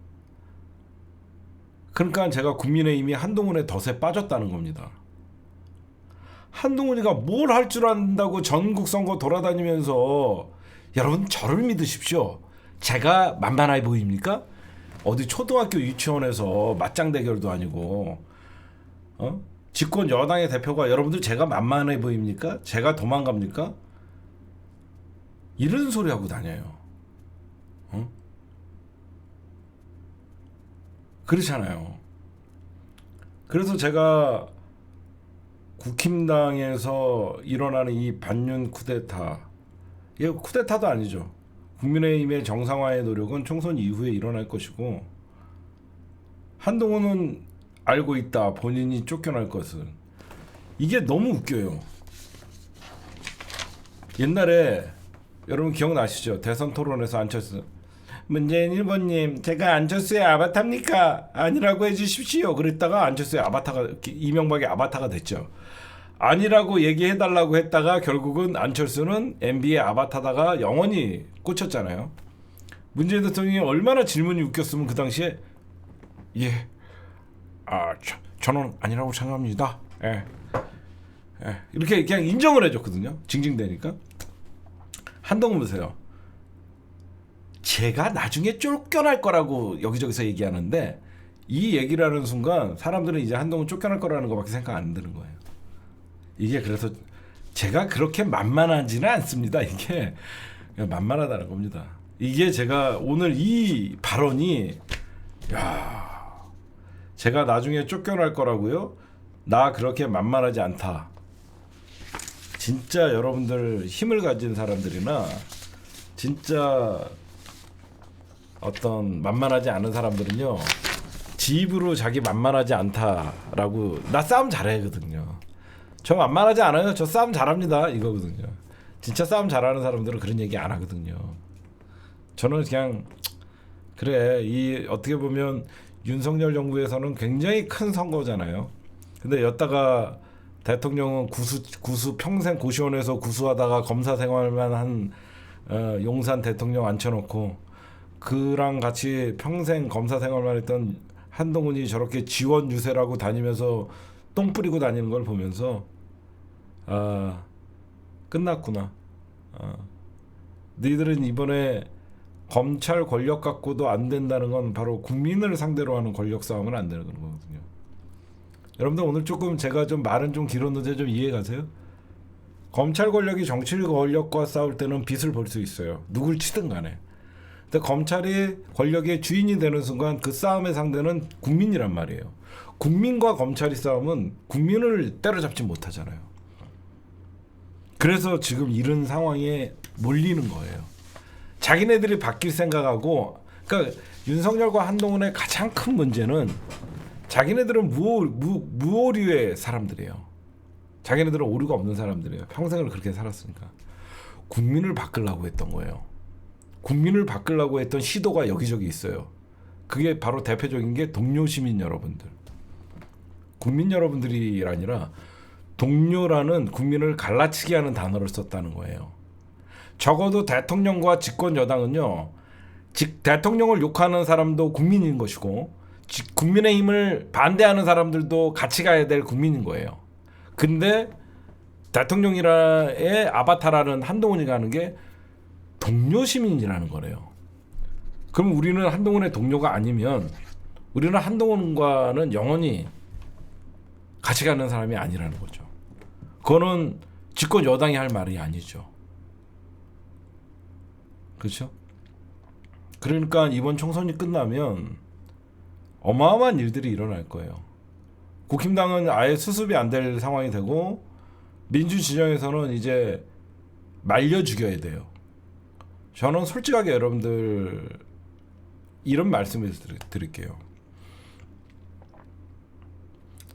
그러니까 제가 국민의힘이 한동훈의 덫에 빠졌다는 겁니다. 한동훈이가 뭘 할 줄 안다고 전국 선거 돌아다니면서 여러분 저를 믿으십시오. 제가 만만해 보입니까? 어디 초등학교 유치원에서 맞짱 대결도 아니고 집권 여당의 대표가 여러분들 제가 만만해 보입니까? 제가 도망갑니까? 이런 소리 하고 다녀요. 그렇잖아요. 그래서 제가 국힘당에서 일어나는 이 반윤 쿠데타, 이게 쿠데타도 아니죠. 국민의힘의 정상화의 노력은 총선 이후에 일어날 것이고, 한동훈은 알고 있다. 본인이 쫓겨날 것은. 이게 너무 웃겨요. 옛날에 여러분 기억나시죠? 대선 토론에서 안철수, 문재인 1번님 제가 안철수의 아바타입니까? 아니라고 해주십시오. 그랬다가 안철수의 아바타가, 이명박의 아바타가 됐죠. 아니라고 얘기해달라고 했다가 결국은 안철수는 MB의 아바타다가 영원히 꽂혔잖아요. 문재인 대통령이 얼마나 질문이 웃겼으면 그 당시에 예, 저는 아니라고 생각합니다. 예. 이렇게 그냥 인정을 해줬거든요. 징징대니까. 한동훈 보세요. 제가 나중에 쫓겨날 거라고 여기저기서 얘기하는데, 이 얘기를 하는 순간 사람들은 이제 한동훈 쫓겨날 거라는 거밖에 생각 안 드는 거예요. 이게 그래서 제가 그렇게 만만하지는 않습니다. 이게 만만하다는 겁니다. 이게 제가 오늘 이 발언이, 제가 나중에 쫓겨날 거라고요? 나 그렇게 만만하지 않다. 진짜 여러분들 힘을 가진 사람들이나 진짜 어떤 만만하지 않은 사람들은요, 지 입으로 자기 만만하지 않다라고, 나 싸움 잘하거든요. 저 만만하지 않아요. 저 싸움 잘합니다. 이거거든요. 진짜 싸움 잘하는 사람들은 그런 얘기 안 하거든요. 저는 그냥 그래, 이 어떻게 보면 윤석열 정부에서는 굉장히 큰 선거잖아요. 근데 여따가 대통령은 구수 평생 고시원에서 구수하다가 검사 생활만 한 용산 대통령 앉혀놓고, 그랑 같이 평생 검사 생활만 했던 한동훈이 저렇게 지원 유세라고 다니면서 똥 뿌리고 다니는 걸 보면서 끝났구나. 너희들은 이번에 검찰 권력 갖고도 안 된다는 건 바로 국민을 상대로 하는 권력 싸움은 안 되는 거거든요. 여러분들 오늘 조금 제가 좀 말은 좀 길었는데 좀 이해 가세요? 검찰 권력이 정치 권력과 싸울 때는 빚을 볼 수 있어요. 누굴 치든 간에. 근데 검찰이 권력의 주인이 되는 순간 그 싸움의 상대는 국민이란 말이에요. 국민과 검찰이 싸우면 국민을 때려잡지 못하잖아요. 그래서 지금 이런 상황에 몰리는 거예요. 자기네들이 바뀔 생각하고, 그러니까 윤석열과 한동훈의 가장 큰 문제는 자기네들은 무오류의 사람들이에요. 자기네들은 오류가 없는 사람들이에요. 평생을 그렇게 살았으니까. 국민을 바꾸려고 했던 거예요. 국민을 바꾸려고 했던 시도가 여기저기 있어요. 그게 바로 대표적인 게 동료 시민 여러분들. 국민 여러분들이 아니라 동료라는 국민을 갈라치게 하는 단어를 썼다는 거예요. 적어도 대통령과 집권 여당은요, 대통령을 욕하는 사람도 국민인 것이고, 국민의힘을 반대하는 사람들도 같이 가야 될 국민인 거예요. 근데 대통령이라의 아바타라는 한동훈이 가는 게 동료 시민이라는 거래요. 그럼 우리는 한동훈의 동료가 아니면 우리는 한동훈과는 영원히 같이 가는 사람이 아니라는 거죠. 그거는 집권 여당이 할 말이 아니죠. 그렇죠? 그러니까 이번 총선이 끝나면 어마어마한 일들이 일어날 거예요. 국힘당은 아예 수습이 안 될 상황이 되고, 민주 진영에서는 이제 말려 죽여야 돼요. 저는 솔직하게 여러분들 이런 말씀을 드릴게요.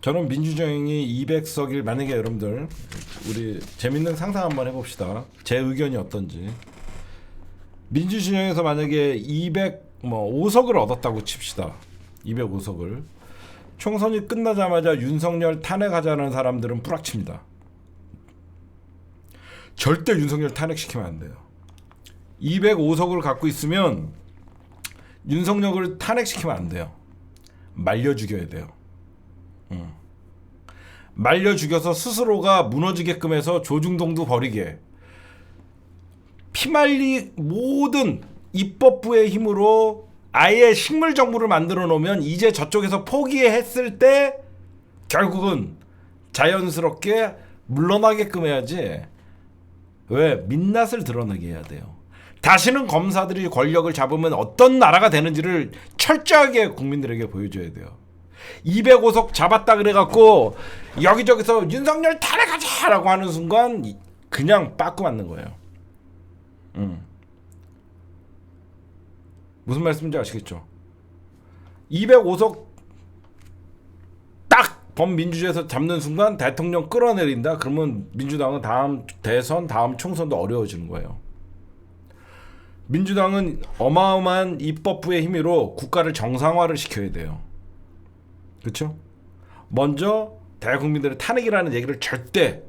저는 민주정행이 200석일, 만약에 여러분들 우리 재밌는 상상 한번 해봅시다. 제 의견이 어떤지. 민주진영에서 만약에 205석을 얻었다고 칩시다. 205석을. 총선이 끝나자마자 윤석열 탄핵하자는 사람들은 뿌락칩니다. 절대 윤석열 탄핵시키면 안 돼요. 205석을 갖고 있으면 윤석열을 탄핵시키면 안 돼요. 말려 죽여야 돼요. 말려 죽여서 스스로가 무너지게끔 해서 조중동도 버리게, 피말리 모든 입법부의 힘으로 아예 식물 정부를 만들어 놓으면 이제 저쪽에서 포기했을 때 결국은 자연스럽게 물러나게끔 해야지. 왜? 민낯을 드러내게 해야 돼요. 다시는 검사들이 권력을 잡으면 어떤 나라가 되는지를 철저하게 국민들에게 보여줘야 돼요. 205석 잡았다 그래갖고 여기저기서 윤석열 탄핵하자라고 하는 순간 그냥 빠꾸 맞는 거예요. 무슨 말씀인지 아시겠죠? 205석 딱 범민주주의에서 잡는 순간 대통령 끌어내린다. 그러면 민주당은 다음 대선, 다음 총선도 어려워지는 거예요. 민주당은 어마어마한 입법부의 힘으로 국가를 정상화를 시켜야 돼요. 그렇죠? 먼저 대국민들의 탄핵이라는 얘기를 절대,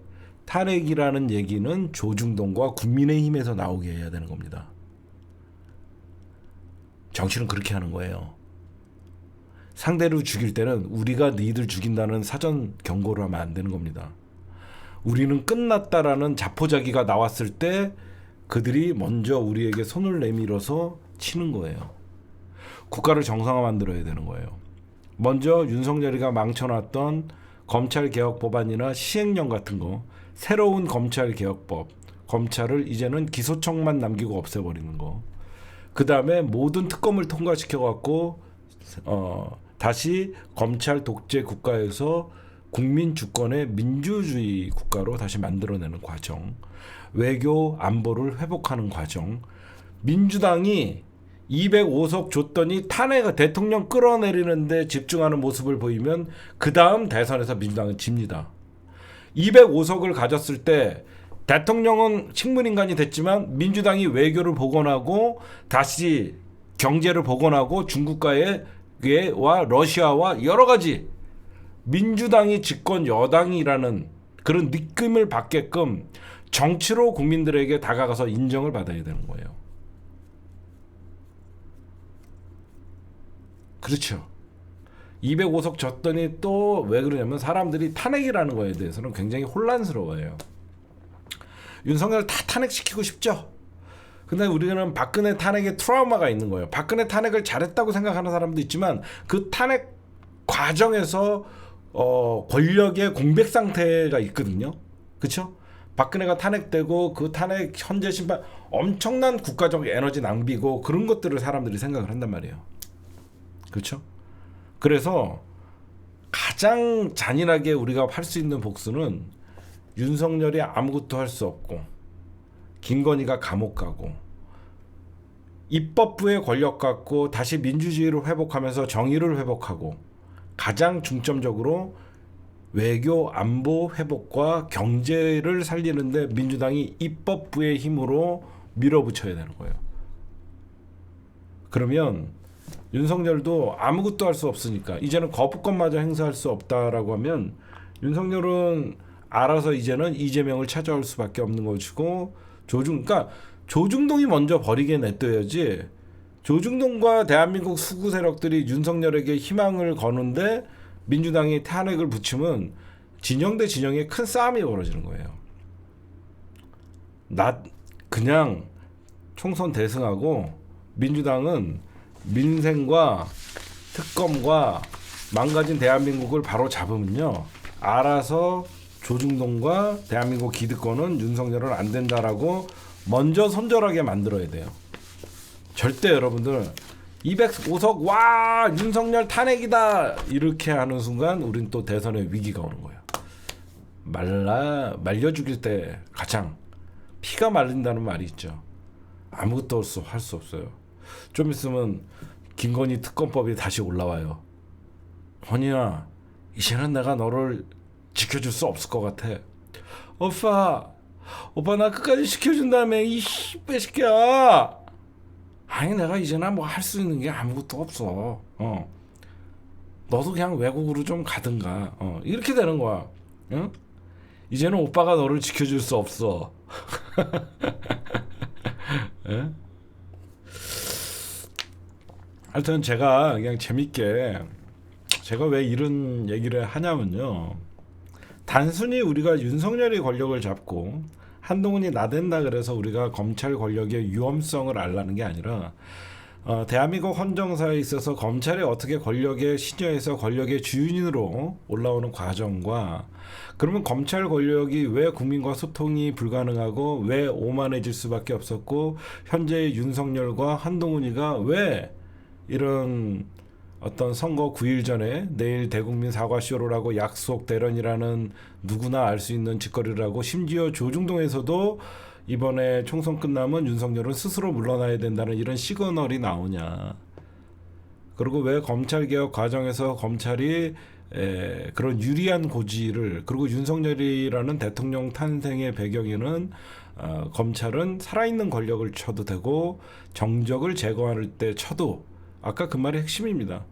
탄핵이라는 얘기는 조중동과 국민의힘에서 나오게 해야 되는 겁니다. 정치는 그렇게 하는 거예요. 상대를 죽일 때는 우리가 너희들 죽인다는 사전 경고를 하면 안 되는 겁니다. 우리는 끝났다라는 자포자기가 나왔을 때 그들이 먼저 우리에게 손을 내밀어서 치는 거예요. 국가를 정상화 만들어야 되는 거예요. 먼저 윤석열이가 망쳐놨던 검찰개혁 법안이나 시행령 같은 거, 새로운 검찰개혁법, 검찰을 이제는 기소청만 남기고 없애버리는 거, 그 다음에 모든 특검을 통과시켜갖고 다시 검찰 독재 국가에서 국민 주권의 민주주의 국가로 다시 만들어내는 과정, 외교 안보를 회복하는 과정. 민주당이 205석 줬더니 탄핵 대통령 끌어내리는데 집중하는 모습을 보이면 그 다음 대선에서 민주당은 집니다. 205석을 가졌을 때 대통령은 식물인간이 됐지만 민주당이 외교를 복원하고 다시 경제를 복원하고 중국과의 와 러시아와 여러 가지 민주당이 집권 여당이라는 그런 느낌을 받게끔 정치로 국민들에게 다가가서 인정을 받아야 되는 거예요. 그렇죠. 205석 졌더니 또 왜 그러냐면 사람들이 탄핵이라는 거에 대해서는 굉장히 혼란스러워해요. 윤석열 다 탄핵시키고 싶죠. 근데 우리는 박근혜 탄핵에 트라우마가 있는 거예요. 박근혜 탄핵을 잘했다고 생각하는 사람도 있지만 그 탄핵 과정에서 권력의 공백 상태가 있거든요. 그렇죠? 박근혜가 탄핵되고 그 탄핵 현재 심판 엄청난 국가적 에너지 낭비고 그런 것들을 사람들이 생각을 한단 말이에요. 그렇죠? 그래서 가장 잔인하게 우리가 할 수 있는 복수는 윤석열이 아무것도 할 수 없고 김건희가 감옥 가고 입법부의 권력 갖고 다시 민주주의를 회복하면서 정의를 회복하고 가장 중점적으로 외교 안보 회복과 경제를 살리는데 민주당이 입법부의 힘으로 밀어붙여야 되는 거예요. 그러면 윤석열도 아무것도 할 수 없으니까 이제는 거부권마저 행사할 수 없다라고 하면 윤석열은 알아서 이제는 이재명을 찾아올 수밖에 없는 것이고 그러니까 조중동이 먼저 버리게 냅둬야지. 조중동과 대한민국 수구 세력들이 윤석열에게 희망을 거는데 민주당이 탄핵을 붙이면 진영 대 진영의 큰 싸움이 벌어지는 거예요. 그냥 총선 대승하고 민주당은 민생과 특검과 망가진 대한민국을 바로 잡으면요. 알아서 조중동과 대한민국 기득권은 윤석열은 안 된다라고 먼저 손절하게 만들어야 돼요. 절대 여러분들 205석 와 윤석열 탄핵이다 이렇게 하는 순간 우린 또 대선의 위기가 오는 거예요. 말려 죽일 때 가장 피가 말린다는 말이 있죠. 아무것도 할 수 없어요. 좀 있으면 김건희 특검법이 다시 올라와요. 허니야 이제는 내가 너를 지켜줄 수 없을 것 같아. 오빠 나 끝까지 지켜준다며 이 빼새끼야. 아니 내가 이제는 뭐 할 수 있는 게 아무것도 없어. 너도 그냥 외국으로 좀 가든가. 이렇게 되는 거야. 응? 이제는 오빠가 너를 지켜줄 수 없어. 예? 하여튼 제가 그냥 재밌게 제가 왜 이런 얘기를 하냐면요. 단순히 우리가 윤석열이 권력을 잡고 한동훈이 나댄다 그래서 우리가 검찰 권력의 위험성을 알라는 게 아니라 대한민국 헌정사에 있어서 검찰이 어떻게 권력의 시녀에서 권력의 주인으로 올라오는 과정과 그러면 검찰 권력이 왜 국민과 소통이 불가능하고 왜 오만해질 수밖에 없었고 현재의 윤석열과 한동훈이가 왜 이런 어떤 선거 9일 전에 내일 대국민 사과쇼를 하고 약속 대련이라는 누구나 알 수 있는 짓거리를 하고, 심지어 조중동에서도 이번에 총선 끝나면 윤석열은 스스로 물러나야 된다는 이런 시그널이 나오냐. 그리고 왜 검찰개혁 과정에서 검찰이 그런 유리한 고지를, 그리고 윤석열이라는 대통령 탄생의 배경에는 검찰은 살아있는 권력을 쳐도 되고 정적을 제거할 때 쳐도, 아까 그 말이 핵심입니다.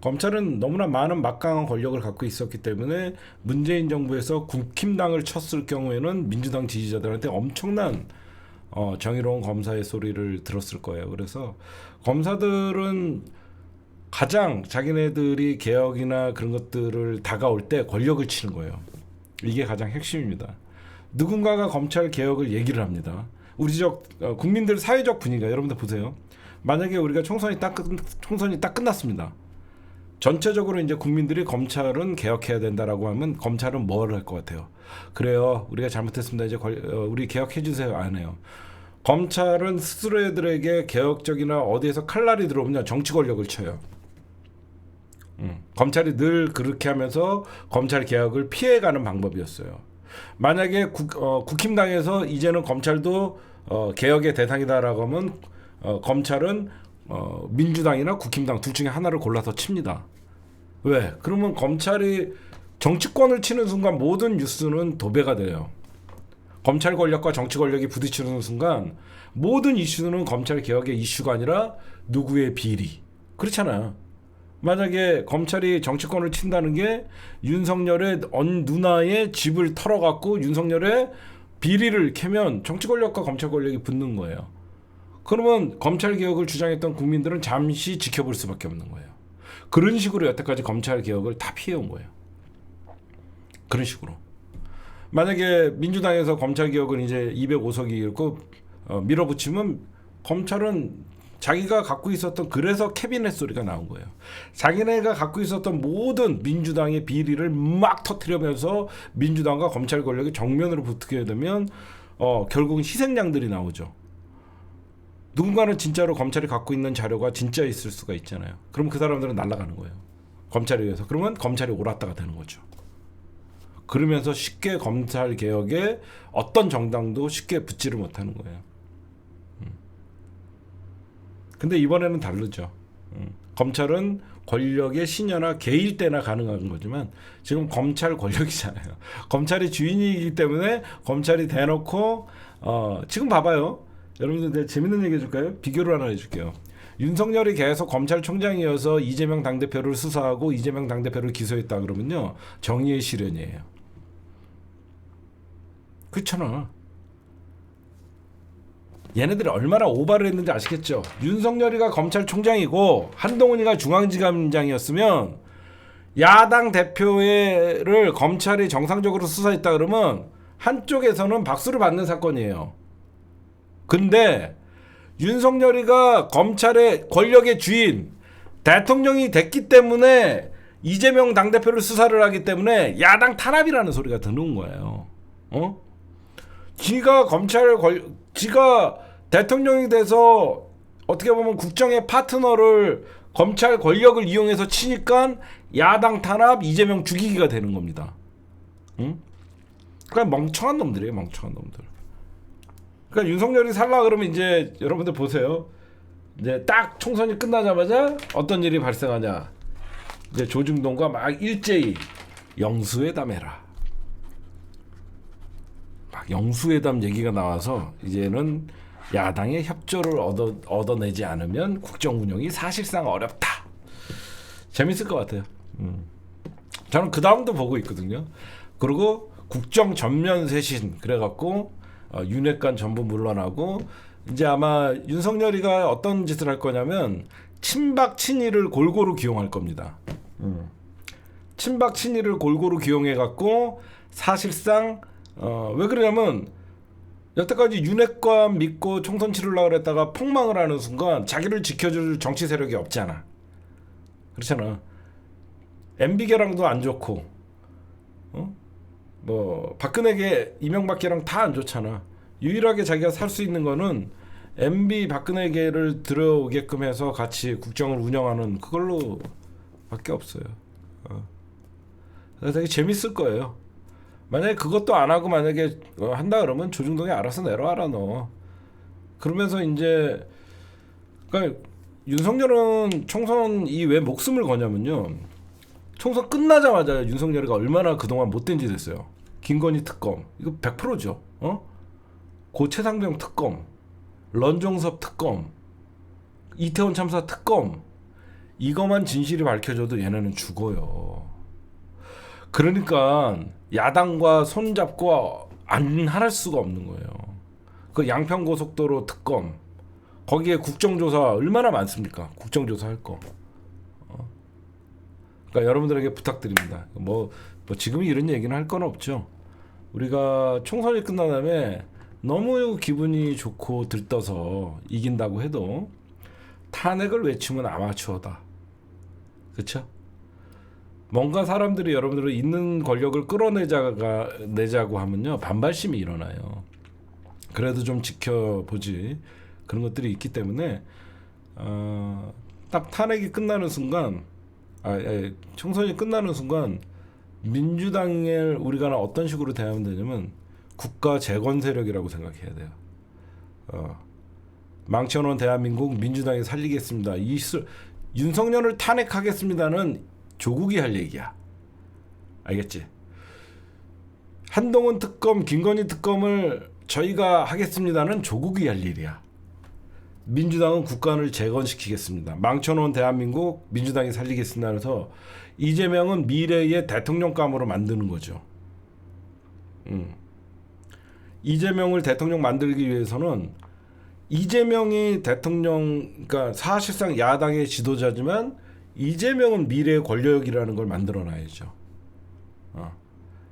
검찰은 너무나 많은 막강한 권력을 갖고 있었기 때문에 문재인 정부에서 국힘당을 쳤을 경우에는 민주당 지지자들한테 엄청난 정의로운 검사의 소리를 들었을 거예요. 그래서 검사들은 가장 자기네들이 개혁이나 그런 것들을 다가올 때 권력을 치는 거예요. 이게 가장 핵심입니다. 누군가가 검찰 개혁을 얘기를 합니다. 국민들 사회적 분위기가, 여러분들 보세요. 만약에 우리가 총선이 딱 끝났습니다. 전체적으로 이제 국민들이 검찰은 개혁해야 된다라고 하면 검찰은 뭘 할 것 같아요? 그래요, 우리가 잘못했습니다. 이제 우리 개혁해 주세요. 안 해요. 검찰은 스스로 애들에게 개혁적이나 어디에서 칼날이 들어오면 정치 권력을 쳐요. 검찰이 늘 그렇게 하면서 검찰 개혁을 피해가는 방법이었어요. 만약에 국힘당에서 이제는 검찰도 개혁의 대상이다라고 하면 검찰은 민주당이나 국힘당 둘 중에 하나를 골라서 칩니다. 왜? 그러면 검찰이 정치권을 치는 순간 모든 뉴스는 도배가 돼요. 검찰 권력과 정치 권력이 부딪히는 순간 모든 이슈는 검찰 개혁의 이슈가 아니라 누구의 비리. 그렇잖아요. 만약에 검찰이 정치권을 친다는 게 윤석열의 누나의 집을 털어갖고 윤석열의 비리를 캐면 정치 권력과 검찰 권력이 붙는 거예요. 그러면 검찰 개혁을 주장했던 국민들은 잠시 지켜볼 수밖에 없는 거예요. 그런 식으로 여태까지 검찰 개혁을 다 피해온 거예요. 그런 식으로. 만약에 민주당에서 검찰 개혁을 이제 205석이 있고 밀어붙이면 검찰은 자기가 갖고 있었던, 그래서 캐비넷 소리가 나온 거예요. 자기네가 갖고 있었던 모든 민주당의 비리를 막 터뜨리면서 민주당과 검찰 권력이 정면으로 붙게 되면 결국은 희생양들이 나오죠. 누군가는 진짜로 검찰이 갖고 있는 자료가 진짜 있을 수가 있잖아요. 그럼 그 사람들은 날아가는 거예요. 검찰에 의해서. 그러면 검찰이 옳았다가 되는 거죠. 그러면서 쉽게 검찰 개혁에 어떤 정당도 쉽게 붙지를 못하는 거예요. 근데 이번에는 다르죠. 검찰은 권력의 신여나 개일 때나 가능한 거지만 지금 검찰 권력이잖아요. 검찰이 주인이기 때문에 검찰이 대놓고 지금 봐봐요. 여러분들 내가 재밌는 얘기 해줄까요? 비교를 하나 해줄게요. 윤석열이 계속 검찰총장이어서 이재명 당대표를 수사하고 이재명 당대표를 기소했다 그러면요, 정의의 실현이에요. 그렇잖아. 얘네들이 얼마나 오바를 했는지 아시겠죠? 윤석열이가 검찰총장이고 한동훈이가 중앙지검장이었으면 야당 대표를 검찰이 정상적으로 수사했다 그러면 한쪽에서는 박수를 받는 사건이에요. 근데 윤석열이가 검찰의 권력의 주인, 대통령이 됐기 때문에 이재명 당대표를 수사를 하기 때문에 야당 탄압이라는 소리가 드는 거예요. 지가 대통령이 돼서 어떻게 보면 국정의 파트너를 검찰 권력을 이용해서 치니까 야당 탄압, 이재명 죽이기가 되는 겁니다. 그러니까 멍청한 놈들이에요, 멍청한 놈들. 그러니까 윤석열이 살라 그러면 이제 여러분들 보세요. 이제 딱 총선이 끝나자마자 어떤 일이 발생하냐. 이제 조중동과 막 일제히 영수회담해라. 막 영수회담 얘기가 나와서 이제는 야당의 협조를 얻어내지 않으면 국정 운영이 사실상 어렵다. 재밌을 것 같아요. 저는 그 다음도 보고 있거든요. 그리고 국정 전면 쇄신 그래갖고 윤핵관 전부 물러나고 이제 아마 윤석열이가 어떤 짓을 할 거냐면 친박 친이를 골고루 기용할 겁니다. 친박 친이를 골고루 기용해갖고 사실상 왜 그러냐면 여태까지 윤핵관 믿고 총선 치르려고 그랬다가 폭망을 하는 순간 자기를 지켜줄 정치 세력이 없잖아. 그렇잖아. MB계랑도 안 좋고 뭐 박근혜계 이명박계랑 다 안 좋잖아. 유일하게 자기가 살 수 있는 거는 MB 박근혜계를 들어오게끔 해서 같이 국정을 운영하는 그걸로 밖에 없어요. 그래서 되게 재밌을 거예요. 만약에 그것도 안 하고 만약에 한다 그러면 조중동이 알아서 내려와라 너. 그러면서 이제 그러니까 윤석열은 총선 이왜 목숨을 거냐면요. 총선 끝나자마자 윤석열이가 얼마나 그동안 못된 짓 했어요. 김건희 특검 이거 100%죠. 고 최상병 특검, 런종섭 특검, 이태원 참사 특검 이거만 진실이 밝혀져도 얘네는 죽어요. 그러니까 야당과 손잡고 안 할 수가 없는 거예요. 그 양평고속도로 특검 거기에 국정조사 얼마나 많습니까? 국정조사 할 거. 그러니까 여러분들에게 부탁드립니다. 뭐 지금 이런 얘기는 할 건 없죠. 우리가 총선이 끝난 다음에 너무 기분이 좋고 들떠서 이긴다고 해도 탄핵을 외치면 아마추어다. 그렇죠? 뭔가 사람들이 여러분들은 있는 권력을 끌어내자고 하면요 반발심이 일어나요. 그래도 좀 지켜보지 그런 것들이 있기 때문에 딱 탄핵이 끝나는 순간 총선이 끝나는 순간 민주당을 우리가 어떤 식으로 대하면 되냐면 국가 재건 세력이라고 생각해야 돼요. 망쳐놓은 대한민국 민주당이 살리겠습니다. 윤석열을 탄핵하겠습니다는 조국이 할 얘기야. 알겠지? 한동훈 특검, 김건희 특검을 저희가 하겠습니다는 조국이 할 일이야. 민주당은 국가를 재건시키겠습니다. 망쳐놓은 대한민국 민주당이 살리겠습니다. 그래서 이재명은 미래의 대통령감으로 만드는 거죠. 이재명을 대통령 만들기 위해서는 이재명이 대통령, 그러니까 사실상 야당의 지도자지만 이재명은 미래의 권력이라는 걸 만들어놔야죠.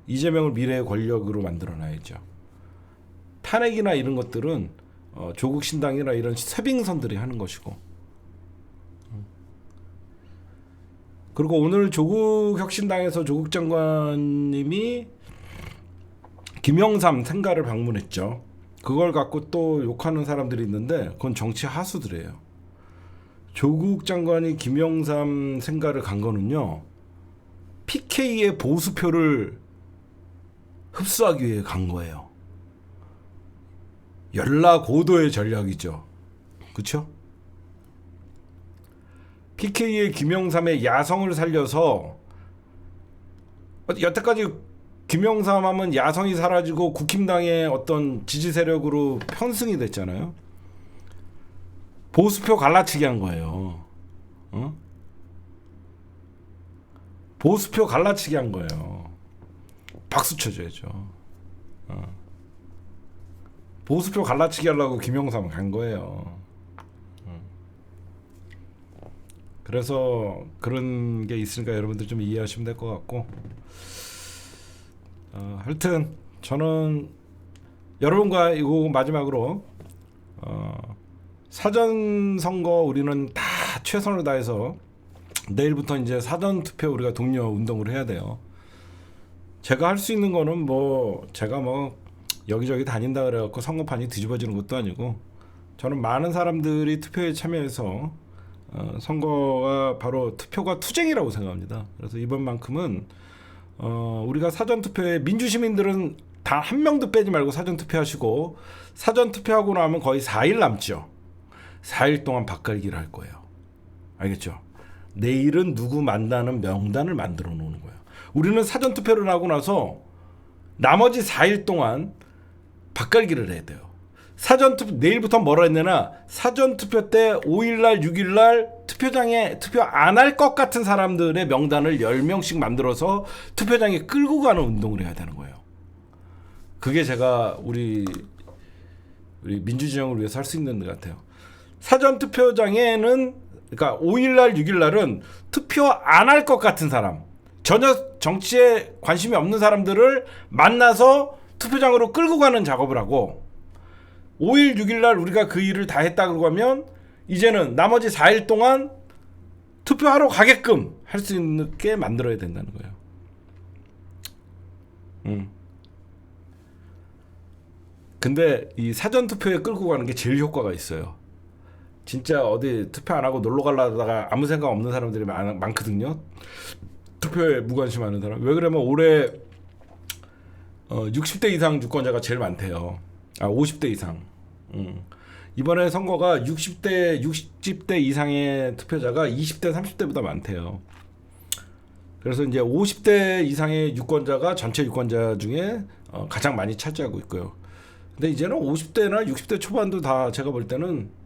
이재명을 미래의 권력으로 만들어놔야죠. 탄핵이나 이런 것들은 조국 신당이나 이런 쇄빙선들이 하는 것이고. 그리고 오늘 조국 혁신당에서 조국 장관님이 김영삼 생가를 방문했죠. 그걸 갖고 또 욕하는 사람들이 있는데 그건 정치 하수들이에요. 조국 장관이 김영삼 생가를 간 거는요. PK의 보수표를 흡수하기 위해 간 거예요. 연락고도의 전략이죠. 그렇죠? PK의 김영삼의 야성을 살려서 여태까지 김영삼 하면 야성이 사라지고 국힘당의 어떤 지지 세력으로 편승이 됐잖아요. 보수표 갈라치기 한 거예요. 보수표 갈라치기 한 거예요. 박수 쳐줘야죠. 보수표 갈라치기 하려고 김영삼 간 거예요. 그래서 그런 게 있으니까 여러분들 좀 이해하시면 될 것 같고 하여튼 저는 여러분과 이거 마지막으로 사전 선거 우리는 다 최선을 다해서 내일부터 이제 사전 투표 우리가 독려 운동을 해야 돼요. 제가 할 수 있는 거는 제가 여기저기 다닌다 그래갖고 선거판이 뒤집어지는 것도 아니고 저는 많은 사람들이 투표에 참여해서 선거가 바로 투표가 투쟁이라고 생각합니다. 그래서 이번만큼은 우리가 사전 투표에 민주시민들은 단 한 명도 빼지 말고 사전 투표하시고 사전 투표하고 나면 거의 4일 남죠. 4일 동안 바깔기를 할 거예요. 알겠죠? 내일은 누구 만나는 명단을 만들어 놓는 거예요. 우리는 사전 투표를 하고 나서 나머지 4일 동안 바깔기를 해야 돼요. 사전 투표 내일부터 뭐라 했냐나 사전 투표 때 5일날 6일날 투표장에 투표 안 할 것 같은 사람들의 명단을 10명씩 만들어서 투표장에 끌고 가는 운동을 해야 되는 거예요. 그게 제가 우리 민주진영을 위해서 할 수 있는 것 같아요. 사전 투표장에는 그러니까 5일날 6일날은 투표 안 할 것 같은 사람 전혀 정치에 관심이 없는 사람들을 만나서 투표장으로 끌고 가는 작업을 하고 5일 6일날 우리가 그 일을 다 했다 그러고 하면 이제는 나머지 4일 동안 투표하러 가게끔 할 수 있게 만들어야 된다는 거예요. 근데 이 사전 투표에 끌고 가는 게 제일 효과가 있어요. 진짜 어디 투표 안 하고 놀러 가려다가 아무 생각 없는 사람들이 많거든요. 투표에 무관심하는 사람. 왜 그러면 올해 60대 이상 유권자가 제일 많대요. 50대 이상. 이번에 선거가 60대 이상의 투표자가 20대 30대보다 많대요. 그래서 이제 50대 이상의 유권자가 전체 유권자 중에 가장 많이 차지하고 있고요. 근데 이제는 50대나 60대 초반도 다 제가 볼 때는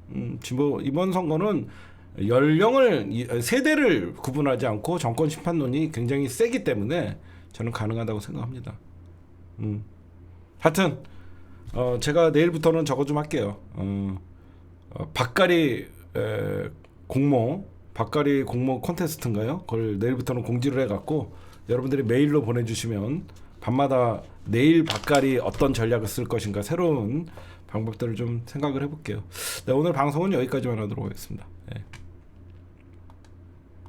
이번 선거는 연령을 세대를 구분하지 않고 정권 심판론이 굉장히 세기 때문에 저는 가능하다고 생각합니다. 하여튼 제가 내일부터는 저거 좀 할게요. 박가리 공모 콘테스트인가요? 그걸 내일부터는 공지를 해갖고 여러분들이 메일로 보내주시면 밤마다 내일 박가리 어떤 전략을 쓸 것인가 새로운 방법들을 좀 생각을 해볼게요. 네, 오늘 방송은 여기까지만 하도록 하겠습니다. 네.